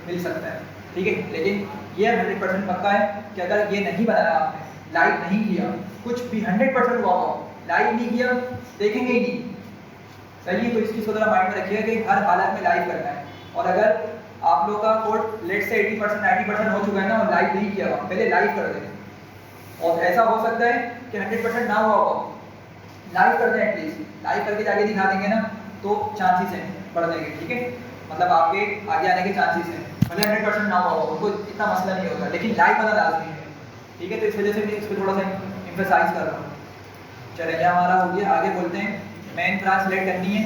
[SPEAKER 1] मिल सकता है, ठीक है। लेकिन ये 100% पक्का है कि अगर ये नहीं बनाया आपने, लाइव नहीं किया, कुछ भी 100% हुआ हो, लाइव नहीं किया देखेंगे ही नहीं, सही है। तो इस चीज़ को जरा माइंड में रखिएगा कि हर हालत में लाइव करना है। और अगर आप लोग का कोड लेट से 80% 90% हो चुका है ना और लाइव नहीं किया हुआ, पहले लाइव कर दें। और ऐसा हो सकता है कि 100% ना हुआ हो, लाइव कर दें, एटलीस्ट लाइव करके जाके दिखा देंगे ना तो चांसेस हैं बढ़ने के, ठीक है। मतलब आपके आगे आने के चांसेस हैं, भले 100% ना हुआ हो, उनको इतना मसला नहीं होगा, लेकिन लाइव वाला लाजमी है, ठीक है। तो इस वजह से मैं इस पर थोड़ा सा एम्फेसाइज कर रहा हूँ। चलिए यह हमारा हो गया, आगे बोलते हैं। मेन ब्रांच सिलेक्ट करनी है,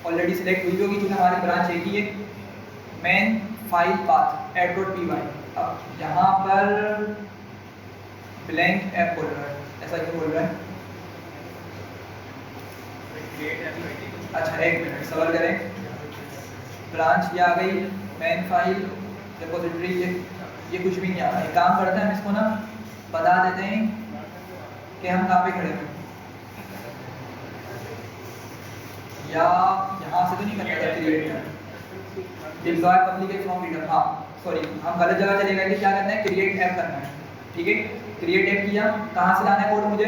[SPEAKER 1] ऑलरेडी सिलेक्ट हुई होगी क्योंकि हमारी ब्रांच एक ही है। मेन फाइल पाथ app.py, अब यहाँ पर ब्लैंक ऐप बोल रहा है, ऐसा क्यों बोल रहा है? अच्छा एक मिनट सबर करें। ब्रांच ये आ गई, मेन फाइल रिपोजिटरी, ये कुछ भी नहीं आ रहा है। काम करते हैं हम इसको ना बता देते हैं कि हम कहाँ पे खड़े हैं, या यहाँ से तो नहीं करना था create deploy public from GitHub, हाँ सॉरी हम गलत जगह चले गए थे। क्या करना है, क्रिएट ऐप करना है, ठीक है। क्रिएट ऐप किया, कहाँ से लाना है कोड, मुझे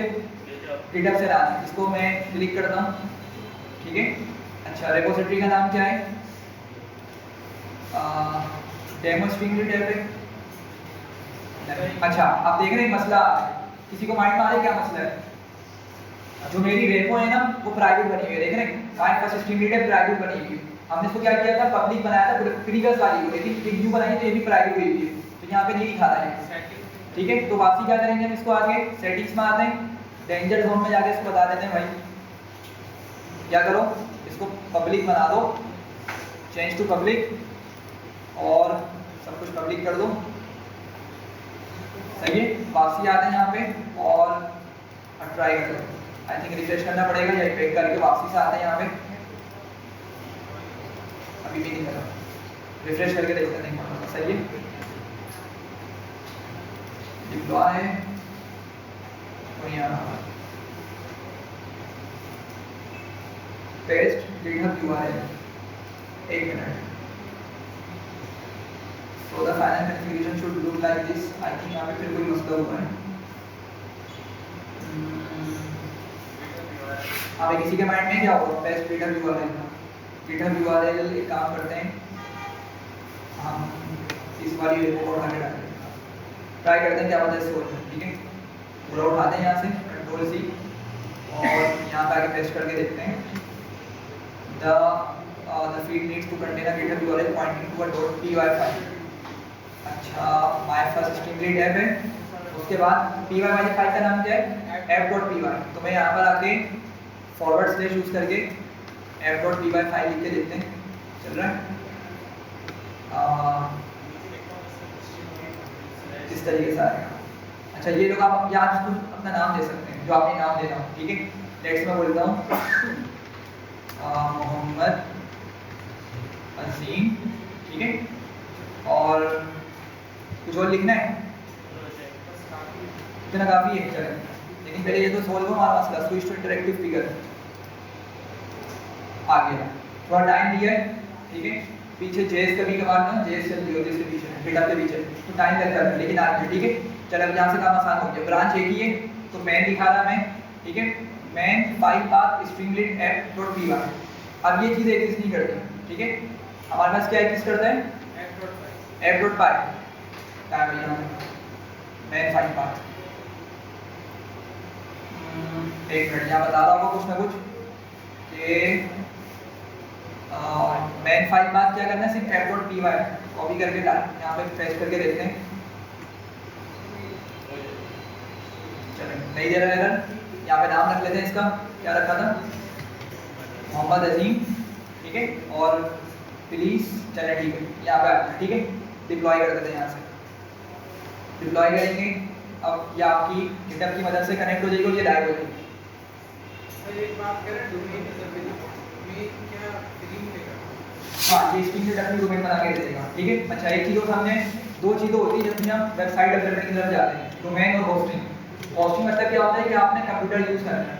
[SPEAKER 1] गिटहब से लाना है। इसको मैं क्लिक करता हूँ, ठीक है। अच्छा रिपोजिटरी का नाम क्या है, डेमो स्ट्रिंग टैब है। अच्छा आप देख रहे हैं मसला, किसी को माइंड में आ रहा है क्या मसला है? जो मेरी रेपो है ना वो प्राइवेट बनी हुई है, देख रहे हैं mind first string tab private बनी हुई है। हमने इसको क्या किया था, पब्लिक बनाया था प्रीवियस वाली को, लेकिन एक न्यू बनाई तो ये भी प्राइवेट हुई है, तो यहाँ पे नहीं लिखा रहा है, ठीक है। तो वापसी क्या करेंगे हम इसको, आगे सेटिंग्स में आते हैं, डेंजर जोन में जाके इसको बता देते हैं भाई क्या करो, इसको पब्लिक बना दो, चेंज टू पब्लिक, और सब कुछ पब्लिक कर दो, सही है। वापसी आते हैं यहाँ पे और ट्राई कर दो। आई थिंक रिफ्रेश करना पड़ेगा या बैक करके वापसी से आते हैं यहाँ पे, अभी भी नहीं करा, रिफ्रेश करके देखते हैं, सही है। डिप्लॉय और यहाँ पेस्ट गिटहब URL, एक minute. So the final configuration should look like this. I think यहाँ पे फिर कोई मसला हुआ है। अब किसी के माइंड में क्या होगा, paste GitHub URL, GitHub URL एक काम करते हैं, हम इस वाली रेपो को उठा के डालते हैं, ट्राई करते हैं क्या पता है सोल्व, ठीक है। पूरा उठाते हैं यहाँ से Ctrl+C और यहाँ पे आके पेस्ट करके देखते हैं। The feed needs to contain a GitHub URL pointing to a .py file। अच्छा my first स्ट्रिंग ऐप है, उसके बाद py वाली फाइल का नाम क्या है, app.py। तो मैं यहाँ पर आके फॉरवर्ड स्लैश यूज करके app.py फाइल लिख के देखते हैं, चल रहा है। इस तरीके से आएगा। अच्छा ये लोग आप यहाँ कुछ अपना नाम दे सकते हैं, जो आपने नाम देना हो, ठीक है। नेक्स्ट मैं बोलता हूँ मोहम्मद अजीम, ठीक है। और कुछ और लिखना है, इतना काफ़ी है, चलें। लेकिन पहले ये तो सोल्व हो हमारा मसला, स्विच टू इंटरेक्टिव फिगर आ गया, थोड़ा टाइम दिया है, ठीक है। पीछे जेएस कभी कभार ना जेएस चल रही होती है इसके पीछे, डेटा के पीछे, तो टाइम लगता है, लेकिन आ गया, ठीक है। चलो अब यहाँ से काम आसान हो गया, ब्रांच एक ही है तो मैन दिखा रहा मैं, ठीक है। Main file path Streamlit app.py। अब ये चीज़ एग्जिस्ट नहीं करती, ठीक है। हमारे पास क्या एग्जिस्ट करता है, app.py, क्या है भैया मैन फाइल पाथ। एक मिनट यहाँ बता रहा होगा कुछ ना कुछ कि मैन फाइल बात क्या करना है, सिर्फ app.py कॉपी करके यहाँ पे पेस्ट करके देखते हैं। चलो नहीं दे रहा है एरर, यहाँ पे नाम रख लेते हैं इसका, क्या रखा था, मोहम्मद अजीम, ठीक है, और प्लीज, चले ठीक है, यहाँ पे आता है, ठीक है, डिप्लॉय कर देते हैं यहाँ से, डिप्लॉय करेंगे। अब ये आपकी गिटहब की मदद से कनेक्ट हो जाएगी और ये लाइव हो जाएगी।
[SPEAKER 3] एक बात करें, डोमेन क्या फ्री मिलेगा?
[SPEAKER 1] हाँ, ये स्क्रीन से अपनी डोमेन बना के दे देगा, ठीक है। अच्छा, एक चीज़ और हमने, दो चीज़ें होती है जब भी हम वेबसाइट डेवलपमेंट की तरफ जाते हैं, डोमेन और होस्टिंग। होस्टिंग मतलब क्या होता है कि आपने कंप्यूटर यूज़ करना है,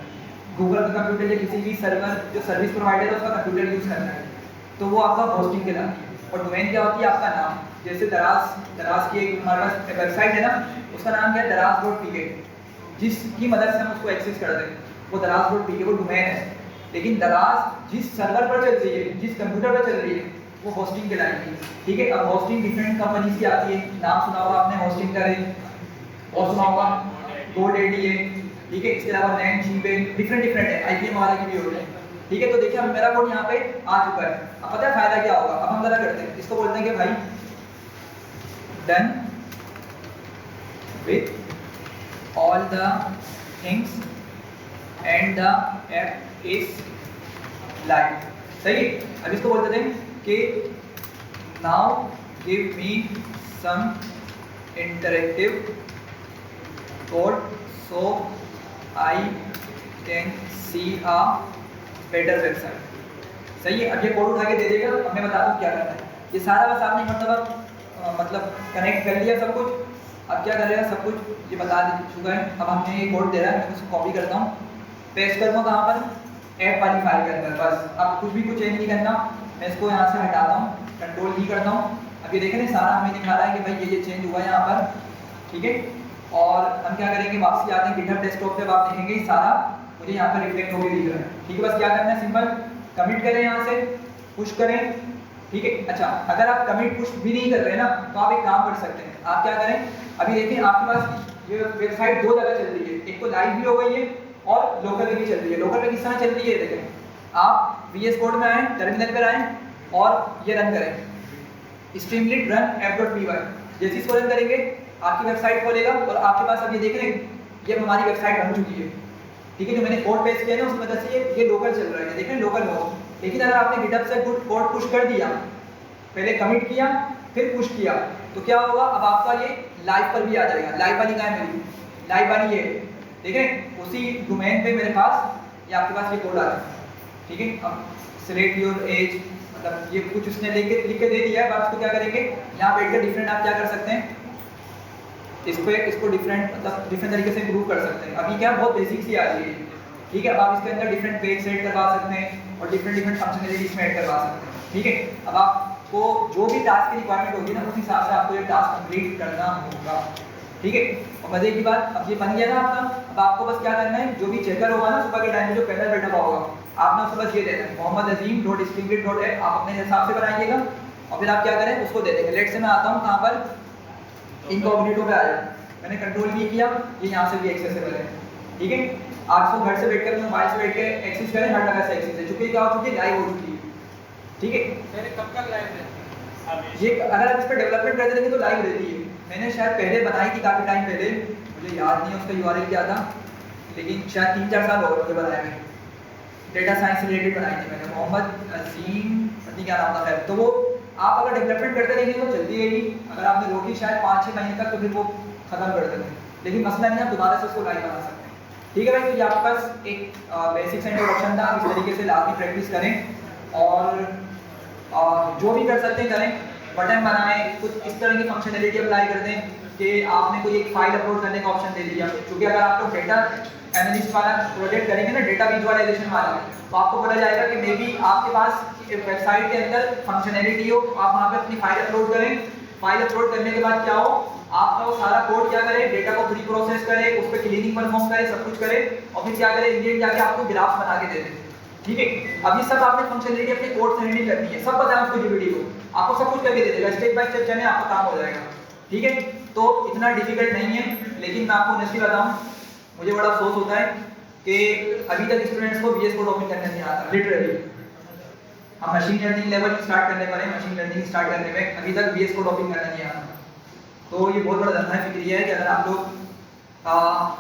[SPEAKER 1] गूगल का कंप्यूटर या किसी भी सर्वर जो सर्विस प्रोवाइडर है उसका कंप्यूटर यूज़ करना है, तो वो आपका होस्टिंग कहलाती है। और डोमेन क्या होती है, आपका नाम। जैसे दराज की एक हमारे पास वेबसाइट है ना, उसका नाम क्या है, daraz.pk, जिसकी मदद से हम उसको एक्सेस करते हैं, वो daraz.pk वो डोमेन है। लेकिन दराज जिस सर्वर पर चल रही है, जिस कंप्यूटर पर चल रही है, वो होस्टिंग कहलाएगी, ठीक है। अब होस्टिंग डिफरेंट कंपनीज की आती है, नाम सुना होगा आपने, होस्टिंग का है और सुना होगा GoDaddy है, ठीक है। इसके अलावा NetGP पे डिफरेंट है, IBM वाला की भी होती है, ठीक है। तो देखिए अब मेरा कोड यहाँ पे आ चुका है। अब पता है फायदा क्या होगा, अब हम जरा करते हैं, इसको बोलते हैं कि भाई done with all the things and the app is live, सही है। अब इसको बोलते थे कि now give me some interactive code so I can see a better website, सही है। अब ये कोड उठा के दे देगा, अब मैं बता दूँ क्या करना है। ये सारा बस आपने मतलब कनेक्ट कर लिया सब कुछ। अब क्या करेगा, सब कुछ ये बता चुका है। अब हमने ये कोड दे रहा है, मैं उसको कॉपी करता हूँ, पेस्ट करूँगा कहाँ पर, ऐप वाली फाइल के अंदर। बस अब कुछ भी कुछ चेंज नहीं करना, मैं इसको यहाँ से हटाता हूँ, कंट्रोल E करता हूँ। अब ये देखें ना, सारा हमें दिखा रहा है कि भाई ये चेंज हुआ है यहाँ पर, ठीक है। और हम क्या करेंगे, वापसी आते हैं गिटहब डेस्कटॉप पे, आप देखेंगे सारा मुझे यहाँ पर रिफ्लेक्ट होकर दिख रहा है, ठीक है। बस क्या करना है, सिंपल कमिट करें, यहाँ से पुश करें, ठीक है। अच्छा, अगर आप कमिट पुश भी नहीं कर रहे ना, तो आप एक काम कर सकते हैं, आप क्या करें, अभी देखिए आपके पास ये वेबसाइट दो जगह चल रही है, एक तो लाइव भी हो गई है और लोकल पे भी चल रही है। लोकल पे किस तरह चल रही है, देखें आप VS कोड में आए, टर्मिनल पर आए और ये रन करें, स्ट्रीमलीट रन app.py। जैसे इसको रन करेंगे आपकी वेबसाइट खोलेगा और आपके पास अब ये देख रहे हैं, ये हमारी वेबसाइट बन चुकी है, ठीक है। जो मैंने कोड पेस्ट किया है ना, उसकी मदद से ये लोकल चल रहा है, देख रहे हैं लोकल होस्ट। लेकिन अगर आपने गिटहब से कोड पुश कर दिया, पहले कमिट किया फिर पुश किया, तो क्या होगा, अब आपका ये लाइव पर भी आ जाएगा। लाइव वाली कहाँ है मेरी, लाइव वाली ये देख रहे हैं, उसी डोमेन पे मेरे पास ये आपके पास ये कोड आ जाएगा, ठीक है। अब सिलेक्ट योर एज, मतलब ये कुछ उसने लिख के दे दिया है। अब इसको क्या करेंगे, यहाँ बैठ कर डिफरेंट आप क्या कर सकते हैं, इसको डिफरेंट मतलब डिफरेंट तरीके से इम्प्रूव कर सकते हैं। अभी क्या बहुत बेसिक सी आ रही है, ठीक है। अब आप इसके अंदर डिफरेंट पेज सेट करवा सकते हैं और डिफरेंट फंक्शनलिटी इसमें ऐड करवा सकते हैं, ठीक है। अब आपको जो भी टास्क की रिक्वायरमेंट होगी ना, उस हिसाब से आपको ये टास्क कंप्लीट करना होगा, ठीक है। और मजे की बात, अब ये बन गया ना आपका, अब आपको बस क्या करना है, जो भी चेकर होगा ना सुबह के टाइम में, जो पैनल बैठा हुआ होगा, आपने उसको बस ये देना है mohammadazim.streamlit.app, आप अपने हिसाब से बनाइएगा और फिर आप क्या करें, उसको दे देंगे। लेट से मैं आता हूँ कहाँ पर, इनकॉग्निटो पे आ जाए, मैंने कंट्रोल भी किया, ये यहाँ से भी एक्सेसिबल है, ठीक है। आप इसको घर से बैठकर मोबाइल से बैठ के एक्सेस करें, हर जगह से एक्सेस है, चूंकि क्या हो चुकी है, लाइव हो चुकी है, ठीक है।
[SPEAKER 3] मैंने कब तक लाइव है
[SPEAKER 1] ये अगर आप इस पर डेवलपमेंट करते रहेंगे तो लाइव रहती है। मैंने शायद पहले बनाई थी काफ़ी टाइम पहले, मुझे याद नहीं है उसका URL क्या था, लेकिन शायद 3-4 साल हो गए मुझे बनाए हुए। डेटा साइंस से रिलेटेड बनाई थी मैंने, मोहम्मद अजीम पता क्या नाम था खैर। तो वो आप अगर डेवलपमेंट करते रहेंगे तो चलती रहेगी, अगर आपने रोकी शायद 5-6 महीने तक तो फिर वो खत्म कर देते हैं, लेकिन मसला नहीं, आप दोबारा से उसको लाइव बना सकते हैं, ठीक है भाई। तो ये आपके पास एक बेसिक सा इंट्रोडक्शन था, आप इस तरीके से लाजमी प्रैक्टिस करें और जो भी कर सकते हैं करें। बटन बनाएं, कुछ इस तरह की फंक्शनलिटी अप्लाई कर दें कि आपने कोई एक फाइल अपलोड करने का ऑप्शन दे दिया, क्योंकि अगर आप लोग डेटा एनालिस्ट वाला प्रोजेक्ट करेंगे ना, डेटा विजुअलाइजेशन वाला, तो आपको पता जाएगा कि मे बी आपके पास वेबसाइट के अंदर फंक्शनलिटी हो, आप वहाँ पे अपनी फाइल अपलोड करें, फाइल अपलोड करने के बाद क्या हो, आपका वो सारा कोड क्या करे, डेटा को प्री प्रोसेस करे, उस पर क्लीनिंग परफॉर्म करे, सब कुछ करे और फिर क्या करे, इंडियन जाके आपको ग्राफ बना के दे दे, ठीक है। अब ये सब आपने फंक्शनलिटी अपने कोड से हैंडल करनी है, सब पता है आपको, जीपीटी को आपको सब कुछ करके दे देगा, स्टेप बाय स्टेप चले आपका काम हो जाएगा, ठीक है। तो इतना डिफिकल्ट नहीं है, लेकिन मैं आपको ऑनेस्टली बताऊं, मुझे बड़ा अफसोस होता है कि अभी तक स्टूडेंट्स को VS कोड ओपन करने नहीं आता, लिटरली हम मशीन लर्निंग लेवल स्टार्ट करने वाले हैं। मशीन लर्निंग स्टार्ट करने में अभी तक VS कोड टॉपिंग करना नहीं आया, तो ये बहुत बड़ा धंधा फिक्रिया है कि अगर आप लोग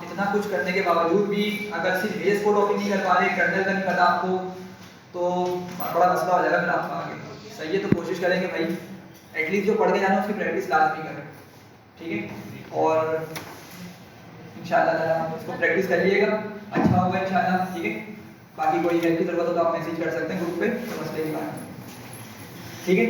[SPEAKER 1] इतना कुछ करने के बावजूद भी अगर सिर्फ VS कोड टॉपिंग नहीं कर पा रहे, कर्नल का नहीं पता आपको, तो बड़ा मसला हो जाएगा फिर आपका आगे। सही है, तो कोशिश करेंगे भाई एटलीस्ट जो पढ़ के जाना उसकी प्रैक्टिस लाजमी करें, ठीक है। और इंशाल्लाह इसको प्रैक्टिस कर लिएगा, अच्छा होगा इंशाल्लाह, ठीक है। बाकी कोई हेल्प की जरूरत हो तो आप मैसेज कर सकते हैं ग्रुप पे, तो मसले की बात है, ठीक है।